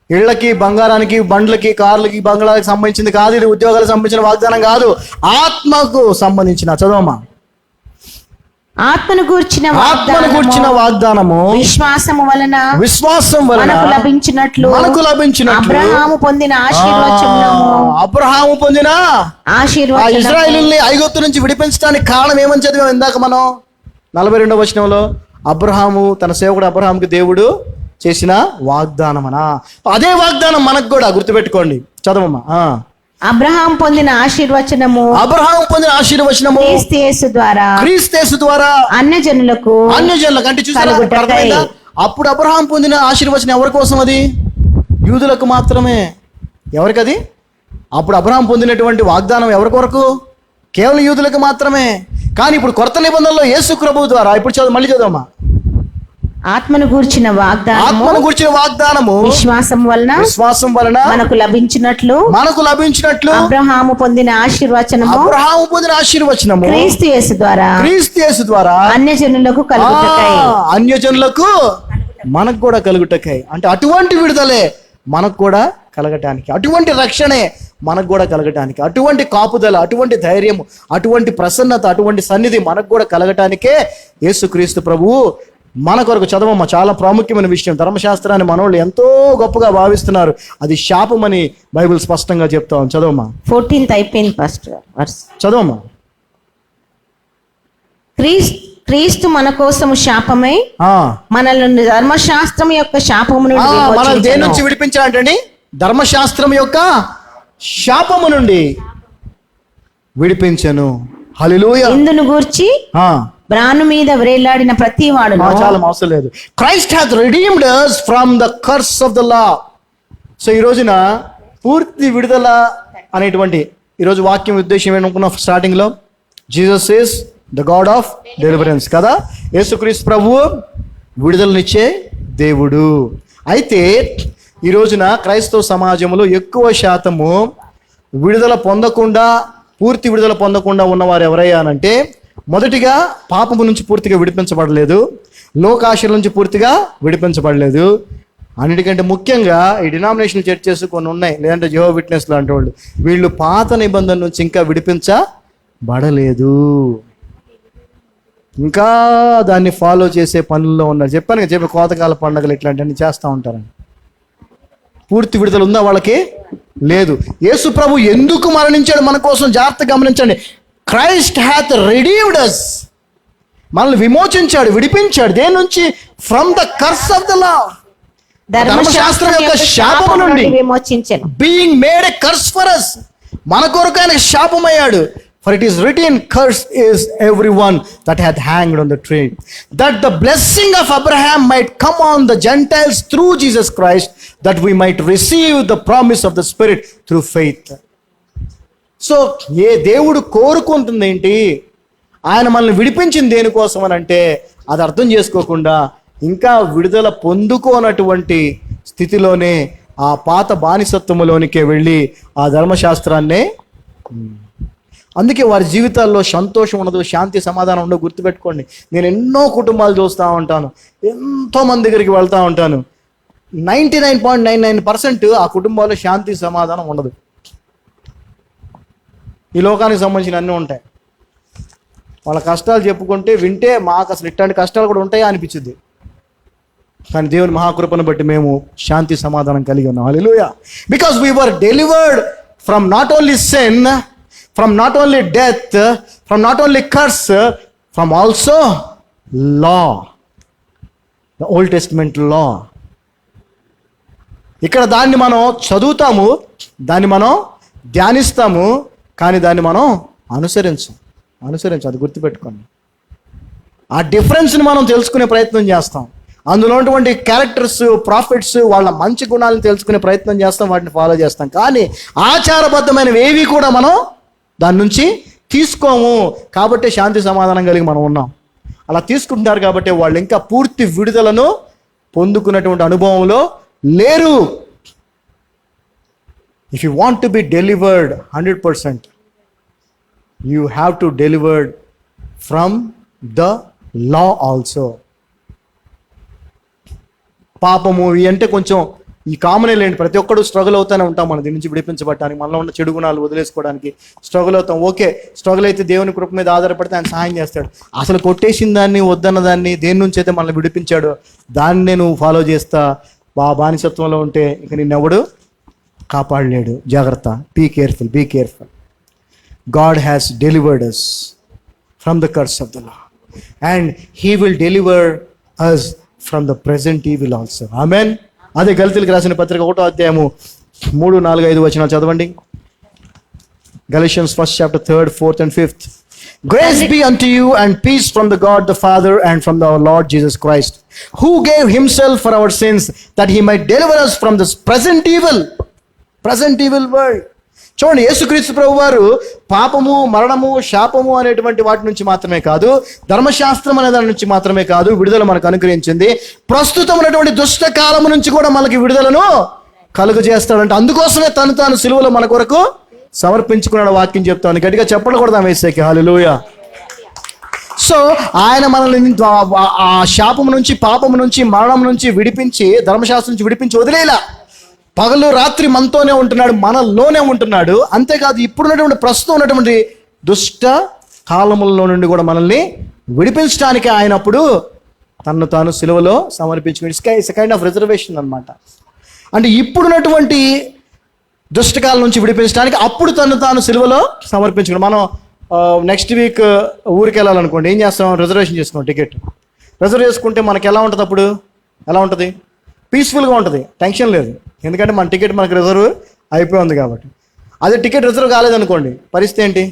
ఇళ్లకి, బంగారానికి, బండ్లకి, కార్లకి, బంగ్లాలకు సంబంధించింది కాదు ఇది. ఉద్యోగాలకు సంబంధించిన వాగ్దానం కాదు, ఆత్మకు సంబంధించిన. చదవమా. ఆత్మను గూర్చిన వాగ్దానము విశ్వాసం వలన మనకు లభించినట్లు అబ్రహాము పొందిన ఆశీర్వాదము. ఇశ్రాయేలుని ఐగుప్తు నుంచి విడిపించడానికి కారణం ఏమని చదివాం ఇందాక మనం 42వ వచనంలో. అబ్రహాము, తన సేవకుడు అబ్రహాముకి దేవుడు చేసిన వాగ్దానమనా. అదే వాగ్దానం మనకు కూడా. గుర్తుపెట్టుకోండి. చదవమ్మా. అబ్రహాం పొందిన ఆశీర్వచనము క్రీస్తు ద్వారా అన్యజనులకు అంటే చూసారా, అప్పుడు అబ్రహాం పొందిన ఆశీర్వచనం ఎవరి కోసం? అది యూదులకు మాత్రమే. ఎవరికది? అప్పుడు అబ్రహాం పొందినటువంటి వాగ్దానం ఎవరి కొరకు? కేవలం యూదులకు మాత్రమే. కానీ ఇప్పుడు కొత్త నిబంధనలో యేసు ప్రభువు ద్వారా, ఇప్పుడు చదువు, మళ్ళీ చదువమ్మా. ఆత్మను గూర్చిన వాగ్దానము విశ్వాసం వలన మనకు లభించినట్లు అబ్రహాము పొందిన ఆశీర్వచనము క్రీస్తు యేసు ద్వారా అన్యజనులకు మనకు కూడా కలుగుటకై. అంటే అటువంటి విడుదలే మనకు కూడా కలగటానికి, అటువంటి రక్షణే మనకు కూడా కలగటానికి, అటువంటి కాపుదల, అటువంటి ధైర్యము, అటువంటి ప్రసన్నత, అటువంటి సన్నిధి మనకు కూడా కలగటానికే యేసుక్రీస్తు ప్రభువు మన కొరకు. చదవమ్మ, చాలా ప్రాముఖ్యమైన విషయం. ధర్మశాస్త్రాన్ని మనోళ్ళు ఎంతో గొప్పగా భావిస్తున్నారు, అది శాపమని బైబిల్ స్పష్టంగా చెప్తాం. చదవమ్మా. 14th అయిపోయింది, ఫస్ట్ వర్స్ చదవమ్మా. క్రీస్తు మన కోసము శాపమై మనల్ని ధర్మశాస్త్రం యొక్క శాపము నుండి దేని నుంచి విడిపించాడంటండి? ధర్మశాస్త్రం యొక్క శాపము నుండి విడిపించను. హల్లెలూయా. ఇందును గూర్చి బ్రాను మీద వ్రేలాడిన ప్రతి వాడు చాలా అవసరం లేదు. Christ has redeemed us from the curse of the law. So ఈ రోజున పూర్తి విడుదల అనేటువంటి ఈరోజు వాక్యం ఉద్దేశం ఏమనుకున్నాం స్టార్టింగ్ లో? Jesus is the god of deliverance కదా. యేసుక్రీస్తు ప్రభువు విడుదలనిచ్చే దేవుడు. అయితే ఈ రోజున క్రైస్తవ సమాజంలో ఎక్కువ శాతము విడుదల పొందకుండా, పూర్తి విడుదల పొందకుండా ఉన్నవారు ఎవరయ్యా అనంటే, మొదటిగా పాపము నుంచి పూర్తిగా విడిపించబడలేదు, లోకాశల నుంచి పూర్తిగా విడిపించబడలేదు. అన్నిటికంటే ముఖ్యంగా ఈ డినామినేషనల్ చర్చెస్ కొన్ని ఉన్నాయి, లేదంటే జెహోవా విట్నెస్ లాంటి వాళ్ళు, వీళ్ళు పాత నిబంధన నుంచి ఇంకా విడిపించబడలేదు, ఇంకా దాన్ని ఫాలో చేసే పనుల్లో ఉన్నారు. చెప్పాను కదా, చెప్పి కోతకాల పండుగలు ఇట్లాంటివన్నీ చేస్తూ ఉంటారని. పూర్తి విడుదల ఉందా వాళ్ళకి? లేదు. యేసు ప్రభు ఎందుకు మరణించాడు మన కోసం జాగ్రత్తగా గమనించండి. క్రైస్ట్ హ్యాత్ రిడీమ్డ్ us, మనల్ని విమోచించాడు, విడిపించాడు. దేని నుంచి? From the curse of the law, ధర్మశాస్త్రం యొక్క శాపము నుండి విమోచించెను. Being made a curse for us, మన కొరకు ఆయన శాపమయ్యాడు. For it is written, cursed is everyone that hath hanged on the tree, that the blessing of Abraham might come on the Gentiles through Jesus Christ, that we might receive the promise of the Spirit through faith. So ఏ దేవుడు కోరుకుంటుంది ఏంటి? ఆయన మనల్ని విడిపించింది దేనికోసం అని అంటే, అది అర్థం చేసుకోకుండా ఇంకా విడుదల పొందుకోనటువంటి స్థితిలోనే ఆ పాత బానిసత్వములోనికే వెళ్ళి ఆ ధర్మశాస్త్రాన్నే, అందుకే వారి జీవితాల్లో సంతోషం ఉండదు, శాంతి సమాధానం ఉండదు. గుర్తుపెట్టుకోండి, నేను ఎన్నో కుటుంబాలు చూస్తూ ఉంటాను, ఎంతోమంది దగ్గరికి వెళ్తూ ఉంటాను. 99.99% ఆ కుటుంబాల్లో శాంతి సమాధానం ఉండదు. ఈ లోకానికి సంబంధించిన అన్నీ ఉంటాయి. వాళ్ళ కష్టాలు చెప్పుకుంటే వింటే మాకు అసలు ఇట్లాంటి కష్టాలు కూడా ఉంటాయా అనిపించింది. కానీ దేవుని మహాకృపను బట్టి మేము శాంతి సమాధానం కలిగి ఉన్నాం. హల్లెలూయా. Because we were delivered from not only sin, from not only death, from not only curse, from also law, the Old Testament law. ఇక్కడ దాన్ని మనం చదువుతాము, దాన్ని మనం ధ్యానిస్తాము, కానీ దాన్ని మనం అనుసరించు, అది గుర్తుపెట్టుకోండి. ఆ డిఫరెన్స్ని మనం తెలుసుకునే ప్రయత్నం చేస్తాం. అందులో ఉన్నటువంటి క్యారెక్టర్స్, ప్రాఫిట్స్, వాళ్ళ మంచి గుణాలను తెలుసుకునే ప్రయత్నం చేస్తాం, వాటిని ఫాలో చేస్తాం. కానీ ఆచారబద్ధమైనవి ఏవి కూడా మనం దాని నుంచి తీసుకోము. కాబట్టి శాంతి సమాధానం కలిగి మనం ఉన్నాం. అలా తీసుకుంటున్నారు కాబట్టి వాళ్ళు ఇంకా పూర్తి విడుదలను పొందుకున్నటువంటి అనుభవంలో లేరు. If you want to be delivered 100%, you have to delivered from the law also. పాపము అంటే కొంచెం ఈ కామనే లేండి, ప్రతి ఒక్కడు స్ట్రగుల్ అవుతూనే ఉంటాం. మనం దీని నుంచి విడిపించబడటానికి, మనలో ఉన్న చెడు గుణాలు వదిలేసుకోవడానికి స్ట్రగుల్ అవుతాం. ఓకే, స్ట్రగుల్ అయితే దేవుని కృప మీద ఆధారపడితే ఆయన సహాయం చేస్తాడు. అసలు కొట్టేసిన దాన్ని, వద్దన్న దాన్ని, దేని నుంచి అయితే మనల్ని విడిపించాడో దాన్నే నువ్వు ఫాలో చేస్తా బానిసత్వంలో ఉంటే ఇక నిన్నెవడు కాపాడలేడు. జాగ్రత్త, be careful. God has delivered us from the curse of the law, and he will deliver us from the present evil also. Amen. అదే గలతీయులకు రాసిన పత్రిక 1వ అధ్యాయము 3, 4, 5 వచనాలు చదవండి. Galatians 1st chapter 3rd, 4th and 5th. Grace be unto you and peace from the God the Father and from our Lord Jesus Christ. who gave himself for our sins that he might deliver us from this present evil world. చూడండి, యేసుక్రీస్తు ప్రభు వారు పాపము, మరణము, శాపము అనేటువంటి వాటి నుంచి మాత్రమే కాదు, ధర్మశాస్త్రం అనే దాని నుంచి మాత్రమే కాదు విడుదల మనకు అనుగ్రహించింది, ప్రస్తుతం ఉన్నటువంటి దుష్ట కాలము నుంచి కూడా మనకి విడుదలను కలుగు చేస్తాడంటే అందుకోసమే తాను సిలువలో మన కొరకు సమర్పించుకున్నాడు. వాక్యం చెప్తాను, గట్టిగా చెప్పకూడదాం యేసుకి. హల్లెలూయా. సో ఆయన మనల్ని ఆ శాపము నుంచి, పాపము నుంచి, మరణం నుంచి విడిపించి, ధర్మశాస్త్రం నుంచి విడిపించి వదిలేలా. పగలు రాత్రి మనతోనే ఉంటున్నాడు, మనలోనే ఉంటున్నాడు. అంతేకాదు ఇప్పుడున్నటువంటి ప్రస్తుతం ఉన్నటువంటి దుష్ట కాలములలో నుండి కూడా మనల్ని విడిపించడానికి ఆయన అప్పుడు తాను సిలువలో సమర్పించుకుని ఇట్స్ కైండ్ ఆఫ్ రిజర్వేషన్ అనమాట. అంటే ఇప్పుడున్నటువంటి దుష్టకాలం నుంచి విడిపించడానికి అప్పుడు తాను సిలువలో సమర్పించుకున్నాడు. మనం నెక్స్ట్ వీక్ ఊరికి వెళ్ళాలనుకోండి, ఏం చేస్తాం? రిజర్వేషన్ చేసుకున్నాం, టికెట్ రిజర్వ్ చేసుకుంటే మనకి ఎలా ఉంటుంది? అప్పుడు ఎలా ఉంటుంది? పీస్ఫుల్గా ఉంటుంది, టెన్షన్ లేదు. ఎందుకంటే మన టికెట్ మనకు రిజర్వ్ అయిపోయింది కాబట్టి. అదే టికెట్ రిజర్వ్ కాలేదనుకోండి, పరిస్థితి ఏంటి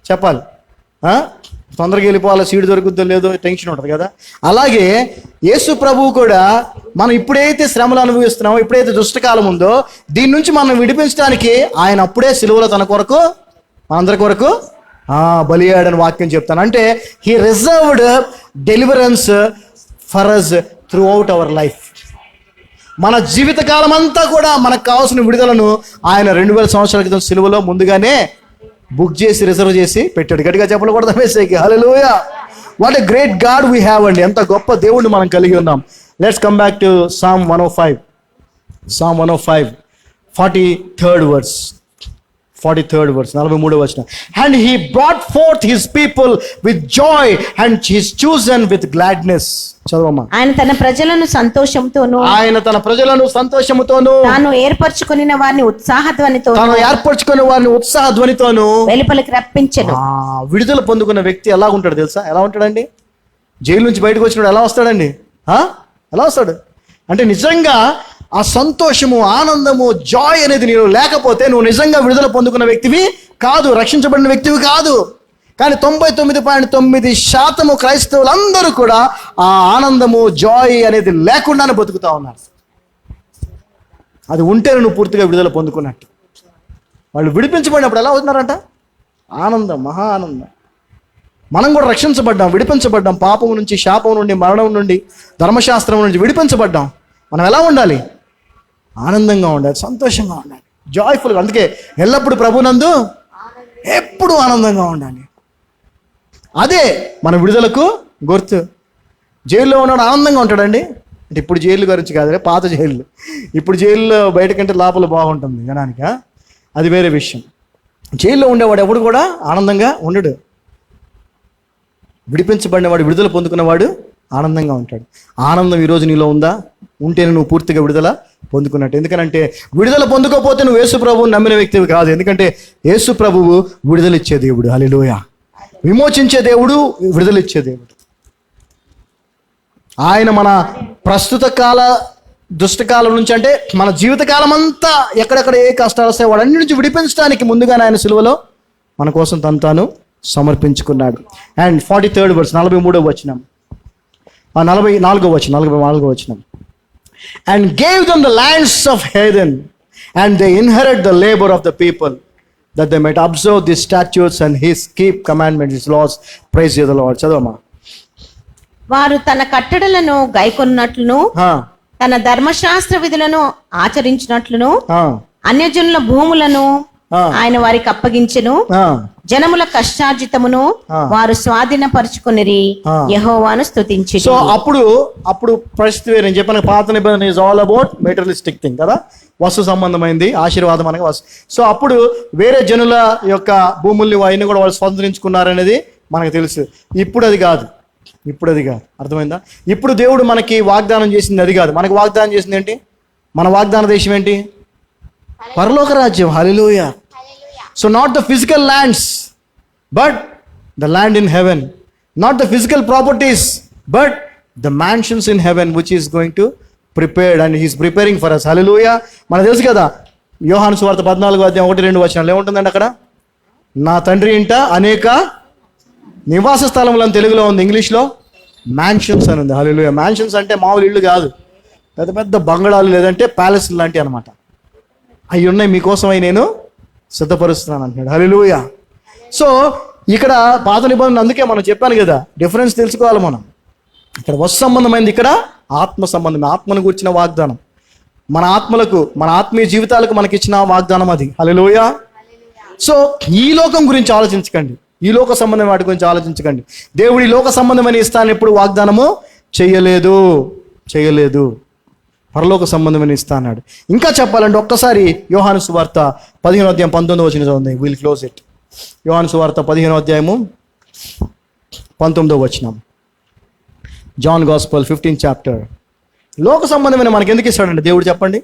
చెప్పాలి? తొందరగా వెళ్ళిపోవాలి, సీట్ దొరుకుతుందో లేదో టెన్షన్ ఉంటుంది కదా. అలాగే యేసు ప్రభువు కూడా మనం ఇప్పుడైతే శ్రమలు అనుభవిస్తున్నామో, ఎప్పుడైతే దుష్టకాలం ఉందో, దీని నుంచి మనం విడిపించడానికి ఆయన అప్పుడే సిలువలో తన కొరకు, మనందరి కొరకు బలియాడని వాక్యం చెప్తాను. అంటే he reserved deliverance for us throughout our life. మన జీవితకాలం అంతా కూడా మనకు కావాల్సిన విడుదలను ఆయన 2000 సంవత్సరాల క్రితం సిలువలో ముందుగానే బుక్ చేసి, రిజర్వ్ చేసి పెట్టాడు. గట్టిగా చెప్పకూడదు వేసేకి. హల్లెలూయా. What a great god we have అండి. ఎంత గొప్ప దేవుడిని మనం కలిగి ఉన్నాం. Let's come back to Psalm 105. Psalm 105, 43rd verse. 43rd వచనం. And he brought forth his people with joy and his chosen with gladness. చదవమ్మా. ఆయన తన ప్రజలను సంతోషంతోను, తాను ఏర్పరచుకుని వారిని ఉత్సాహధ్వనితోను వెలుపలికి రప్పించెను. విడుదల పొందుకున్న వ్యక్తి ఎలా ఉంటాడు తెలుసా? ఎలా ఉంటాడండి? జైలు నుంచి బయటకు వచ్చినాడు ఎలా వస్తాడండి? ఎలా వస్తాడు అంటే నిజంగా ఆ సంతోషము, ఆనందము, జాయ్ అనేది నీలో లేకపోతే నువ్వు నిజంగా విడుదల పొందుకున్న వ్యక్తివి కాదు, రక్షించబడిన వ్యక్తివి కాదు. కానీ 99.9% క్రైస్తవులందరూ కూడా ఆ ఆనందము, జాయ్ అనేది లేకుండానే బతుకుతా ఉన్నారు. అది ఉంటేనే నువ్వు పూర్తిగా విడుదల పొందుకున్నట్టు. వాళ్ళు విడిపించబడినప్పుడు ఎలా అవుతున్నారంట? ఆనందం, మహా ఆనందం. మనం కూడా రక్షించబడ్డాం, విడిపించబడ్డాం. పాపం నుంచి, శాపం నుండి, మరణం నుండి, ధర్మశాస్త్రం నుంచి విడిపించబడ్డాం. మనం ఎలా ఉండాలి? ఆనందంగా ఉండాలి, సంతోషంగా ఉండాలి, జాయ్ఫుల్గా. అందుకే ఎల్లప్పుడూ ప్రభునందు ఎప్పుడు ఆనందంగా ఉండాలి. అదే మన విడుదలకు గుర్తు. జైల్లో ఉన్నాడు ఆనందంగా ఉంటాడండి అంటే ఇప్పుడు జైలు గురించి కాదు, పాత జైలు. ఇప్పుడు జైల్లో బయటకంటే లోపల బాగుంటుంది జనానికి, అది వేరే విషయం. జైల్లో ఉండేవాడు ఎవడు కూడా ఆనందంగా ఉండడు. విడిపించబడినవాడు, విడుదల పొందుకున్నవాడు ఆనందంగా ఉంటాడు. ఆనందం ఈరోజు నీలో ఉందా? ఉంటేనే నువ్వు పూర్తిగా విడుదల పొందుకున్నట్టు. ఎందుకంటే విడుదల పొందుకోకపోతే నువ్వు యేసు ప్రభువుని నమ్మిన వ్యక్తివి కాదు. ఎందుకంటే యేసు ప్రభువు విడుదలిచ్చే దేవుడు. హల్లెలూయా. విమోచించే దేవుడు, విడుదలిచ్చే దేవుడు. ఆయన మన ప్రస్తుత కాల దుష్టకాలం నుంచి, అంటే మన జీవితకాలం అంతా ఎక్కడెక్కడ ఏ కష్టాలు వస్తాయో వాడన్నిటి నుంచి విడిపించడానికి ముందుగానే ఆయన సిలువలో మన కోసం తాను సమర్పించుకున్నాడు. అండ్ 43rd verse, 43వ వచనం, 44వ వచనం. And gave them the lands of heathen, and they inherit the labor of the people, that they might observe these statutes and his keep commandments, his laws. Praise ye the Lord. చదవమ్మా. వారు తన కట్టడలను గైకొన్నట్లును, తన ధర్మశాస్త్ర విధులను ఆచరించినట్లును, అన్యజనుల భూములను ఆయన వారికి అప్పగించెను. జనముల కష్టార్జితమును వారు స్వాధీనపరుచుకుని యెహోవాను స్తుతించి. సో అప్పుడు పరిస్థితి వేరే. నేను చెప్పాను, పాత నిబంధన is all about materialistic thing కదా, వస్తు సంబంధమైంది, ఆశీర్వాదం అనగా వస్తు. సో అప్పుడు వేరే జనుల యొక్క భూముల్ని అవన్నీ కూడా వాళ్ళు స్వతంత్రించుకున్నారనేది మనకు తెలుసు. ఇప్పుడు అది కాదు. అర్థమైందా? ఇప్పుడు దేవుడు మనకి వాగ్దానం చేసింది అది కాదు. మనకి వాగ్దానం చేసింది ఏంటి? మన వాగ్దాన దేశం ఏంటి? పరలోక రాజ్యం. హల్లెలూయా. So not the physical lands, but the land in heaven. Not the physical properties, but the mansions in heaven, which is going to prepared, and he is preparing for us. Hallelujah. మనకు తెలుసు కదా, యోహాను సువార్త 14:1-2 వచనాలు ఏముంటుందండి అక్కడ? నా తండ్రి ఇంట అనేక నివాస స్థలములు అని తెలుగులో ఉంది, ఇంగ్లీష్లో మ్యాన్షన్స్ అని ఉంది. హల్లెలూయా. మ్యాన్షన్స్ అంటే మామూలు ఇల్లు కాదు, పెద్ద పెద్ద బంగళాలు లేదంటే ప్యాలెస్ లాంటివి అనమాట. అవి ఉన్నాయి మీకోసమై నేను సిద్ధపరుస్తున్నాను అంటున్నాడు. హల్లెలూయా. సో ఇక్కడ పాత నిబంధన, అందుకే మనం చెప్పాను కదా, డిఫరెన్స్ తెలుసుకోవాలి మనం. ఇక్కడ వస్తు సంబంధమైనది, ఇక్కడ ఆత్మ సంబంధం, ఆత్మను గురించిన వాగ్దానం. మన ఆత్మలకు, మన ఆత్మీయ జీవితాలకు మనకి ఇచ్చిన వాగ్దానం అది. హల్లెలూయా. సో ఈ లోకం గురించి ఆలోచించకండి, ఈ లోక సంబంధం వాటి గురించి ఆలోచించకండి. దేవుడు ఈ లోక సంబంధమైన ఇస్తాను ఎప్పుడు వాగ్దానము చేయలేదు. పరలోక సంబంధమైన ఇస్తా అన్నాడు. ఇంకా చెప్పాలంటే ఒక్కసారి యోహాను సువార్త 15వ అధ్యాయం 19వ వచనం చదువుతుంది. Will close it. యోహాను సువార్త 15వ అధ్యాయము 19వ వచనం. John gospel 15th chapter. లోక సంబంధమైన మనకి ఎందుకు ఇస్తాడండి దేవుడు, చెప్పండి?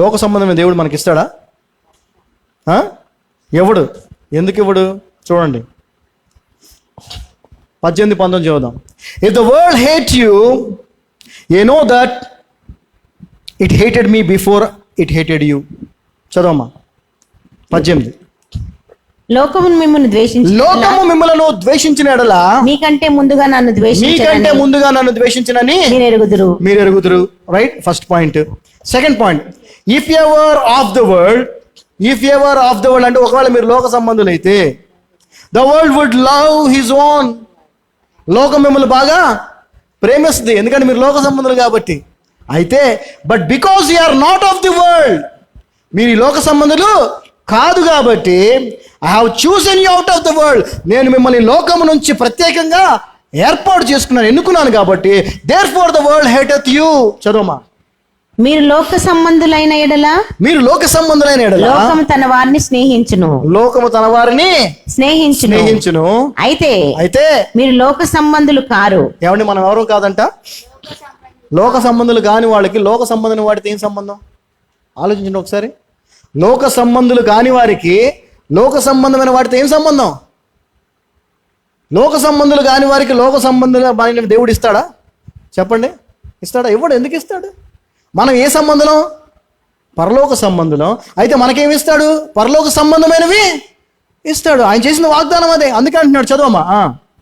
లోక సంబంధమైన దేవుడు మనకి ఇస్తాడా? ఎవడు, ఎందుకు ఇవ్వడు? చూడండి 18-19 చదువుదాం. If the world hate you, you know that it hated me before it hated you. చదవమ్మా 18. లోకము మిమ్మల్ని లోకము మిమ్మలను ద్వేషించిన ఎడలా మీకంటే ముందుగా నన్ను ద్వేషించినని మీరు ఎరుగుదురు. Right, first point. Second point, if ever of the world అంటే ఒకవేళ మీరు లోక సంబంధులైతే, the world would love his own. లోకం మిమ్మల్ని బాగా ప్రేమిస్తుంది, ఎందుకంటే మీరు లోక సంబంధులు కాబట్టి. అయితే but because you are not of the world, మీరు ఈ లోక సంబంధులు కాదు కాబట్టి, I have chosen you out of the world, నేను మిమ్మల్ని లోకము నుంచి ప్రత్యేకంగా ఏర్పాటు చేసుకున్నాను, ఎన్నుకున్నాను కాబట్టి, therefore the world hateth you. చదవమా. మీరు లోక సంబంధులైన ఎడల లోకము తన వారిని స్నేహించును. అయితే మీరు లోక సంబంధులు కారు. ఏమండి, మనం ఎవరు కాదంట? లోక సంబంధులు కాని వాళ్ళకి లోక సంబంధం వాడితే ఏం సంబంధం? ఆలోచించండి ఒకసారి. లోక సంబంధులు కాని వారికి లోక సంబంధమైన వాడితో ఏం సంబంధం? లోక సంబంధులు కాని వారికి లోక సంబంధుల దేవుడు ఇస్తాడా? చెప్పండి, ఇస్తాడా? ఇవ్వడు. ఎందుకు ఇస్తాడు? మనం ఏ సంబంధం? పరలోక సంబంధం. అయితే మనకేమి ఇస్తాడు? పరలోక సంబంధమైనవి ఇస్తాడు. ఆయన చేసిన వాగ్దానం అదే. అందుకే అంటున్నాడు, చదవమ్మా.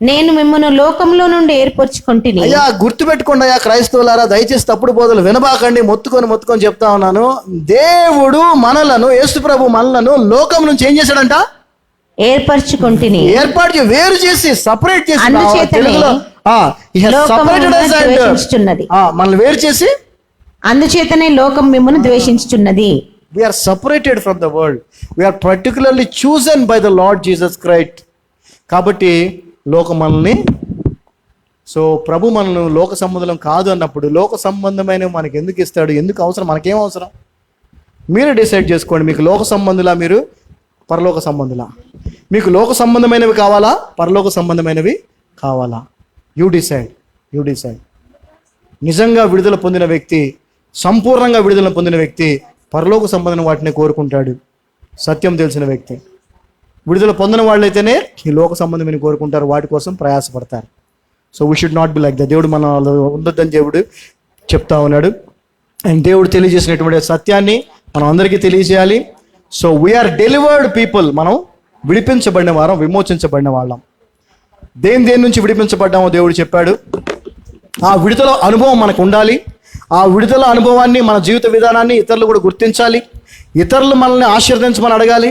నేను మిమ్మల్ని లోకంలో నుండి ఏర్పరచుకుంటుని. అయ్యా గుర్తుపెట్టుకోండి అయ్యా క్రైస్తవులారా, దయచేసి తప్పుడు బోధలు వినబాకండి. మొత్తుకొని చెప్తా ఉన్నాను. దేవుడు మనలను, యేసు ప్రభు మనలను లోకం నుంచి ఏం చేశాడంట? ఏర్పరచుకుంటుని. వేరు చేసి, సపరేట్ చేసి, మనల్ని వేరు చేసి, అందుచేతనే లోకం మిమ్మల్ని ద్వేషించుచున్నది. We are separated from the world. We are particularly chosen by the Lord Jesus Christ. కాబట్టి లోకం మనల్ని, సో ప్రభు మనల్ని లోక సంబంధం కాదు అన్నప్పుడు లోక సంబంధమైన మనకి ఎందుకు ఇస్తాడు? ఎందుకు అవసరం? మనకేం అవసరం? మీరు డిసైడ్ చేసుకోండి. మీకు లోక సంబంధులా, మీరు పరలోక సంబంధులా? మీకు లోక సంబంధమైనవి కావాలా, పరలోక సంబంధమైనవి కావాలా? You decide. నిజంగా విడుదల పొందిన వ్యక్తి, సంపూర్ణంగా విడుదల పొందిన వ్యక్తి పరలోక సంబంధం వాటిని కోరుకుంటాడు. సత్యం తెలిసిన వ్యక్తి. విడుదల పొందిన వాళ్ళైతేనే ఈ లోక సంబంధమైన కోరుకుంటారు, వాటి కోసం ప్రయాసపడతారు. So we should not be like that. దేవుడు మన ఉండొద్దని దేవుడు చెప్తా ఉన్నాడు. అండ్ దేవుడు తెలియజేసినటువంటి సత్యాన్ని మనం అందరికీ తెలియజేయాలి. So we're delivered people. మనం విడిపించబడిన వారం, విమోచించబడిన వాళ్ళం. దేని నుంచి విడిపించబడ్డామో దేవుడు చెప్పాడు. ఆ విడుదల అనుభవం మనకు ఉండాలి. ఆ విడుదల అనుభవాన్ని, మన జీవిత విధానాన్ని ఇతరులు కూడా గుర్తించాలి. ఇతరులు మనల్ని ఆశీర్వదించమని అడగాలి.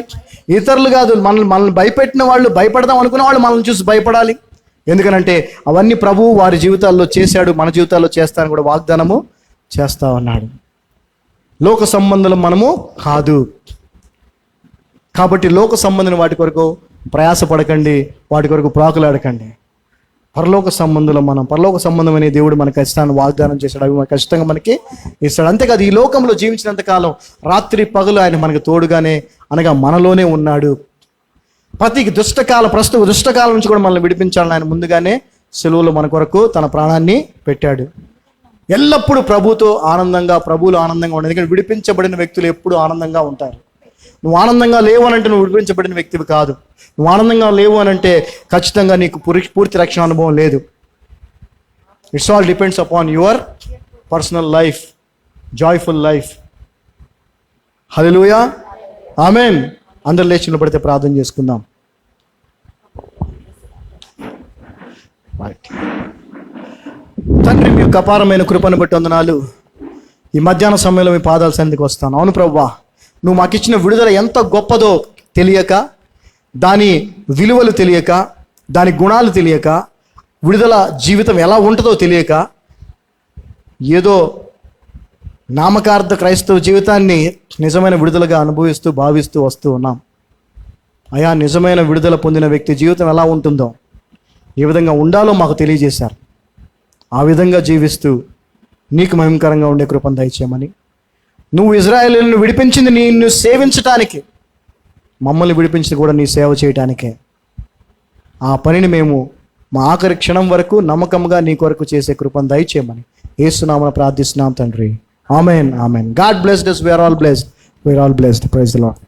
ఇతరులు కాదు, మనల్ని భయపెట్టిన వాళ్ళు, భయపడదాం అనుకున్న వాళ్ళు మనల్ని చూసి భయపడాలి. ఎందుకనంటే అవన్నీ ప్రభువు వారి జీవితాల్లో చేశాడు, మన జీవితాల్లో చేస్తానని కూడా వాగ్దానము చేస్తా ఉన్నాడు. లోక సంబంధం మనము కాదు కాబట్టి లోక సంబంధం వాటి కొరకు ప్రయాసపడకండి, వాటి కొరకు ప్రాకులాడకండి. పరలోక సంబంధులు మనం, పరలోక సంబంధమైన దేవుడు మనకు ఖచ్చితంగా వాగ్దానం చేశాడు. అవి ఖచ్చితంగా మనకి ఇస్తాడు. అంతేకాదు, ఈ లోకంలో జీవించినంత కాలం రాత్రి పగలు ఆయన మనకు తోడుగానే, అనగా మనలోనే ఉన్నాడు. ప్రతి ప్రస్తుత దుష్టకాలం నుంచి కూడా మనల్ని విడిపించాలని ఆయన ముందుగానే సెలవులో మన కొరకు తన ప్రాణాన్ని పెట్టాడు. ఎల్లప్పుడూ ప్రభువుతో ఆనందంగా, ప్రభువులో ఆనందంగా ఉండాలి. ఎందుకంటే విడిపించబడిన వ్యక్తులు ఎప్పుడు ఆనందంగా ఉంటారు. నువ్వు ఆనందంగా లేవు అని అంటే నువ్వు విడిపించబడిన వ్యక్తివి కాదు. నువ్వు ఆనందంగా లేవు అని అంటే ఖచ్చితంగా నీకు పూర్తి రక్షణ అనుభవం లేదు. It's all depends upon your personal life, joyful life. హల్లెలూయా, ఆమేన్. అందరు లేచి నిలబడితే ప్రార్థన చేసుకుందాం. రైట్. తండ్రి, మీ యొక్క అపారమైన కృపను బట్టి వందనాలు. ఈ మధ్యాహ్న సమయంలో మీ పాదాల సన్నిధికి వస్తాను. అవును ప్రభువా, నువ్వు మాకు ఇచ్చిన విడుదల ఎంత గొప్పదో తెలియక, దాని విలువలు తెలియక, దాని గుణాలు తెలియక, విడుదల జీవితం ఎలా ఉంటుందో తెలియక, ఏదో నామకార్థ క్రైస్తవ జీవితాన్ని నిజమైన విడుదలగా అనుభవిస్తూ భావిస్తూ వస్తూ ఉన్నాం. అయా, నిజమైన విడుదల పొందిన వ్యక్తి జీవితం ఎలా ఉంటుందో, ఏ విధంగా ఉండాలో మాకు తెలియజేశారు. ఆ విధంగా జీవిస్తూ నీకు మహిమకరంగా ఉండే కృపను దయచేయమని, నువ్వు ఇజ్రాయేలును విడిపించింది నిన్ను సేవించటానికి, మమ్మల్ని విడిపించింది కూడా నీ సేవ చేయటానికే. ఆ పనిని మేము మా ఆఖరి క్షణం వరకు నమ్మకంగా నీ కొరకు చేసే కృపను దయచేయమని యేసునామమున ప్రార్థిస్తున్నాం తండ్రి. Amen, amen. God blessed us. We are all blessed. Praise the Lord.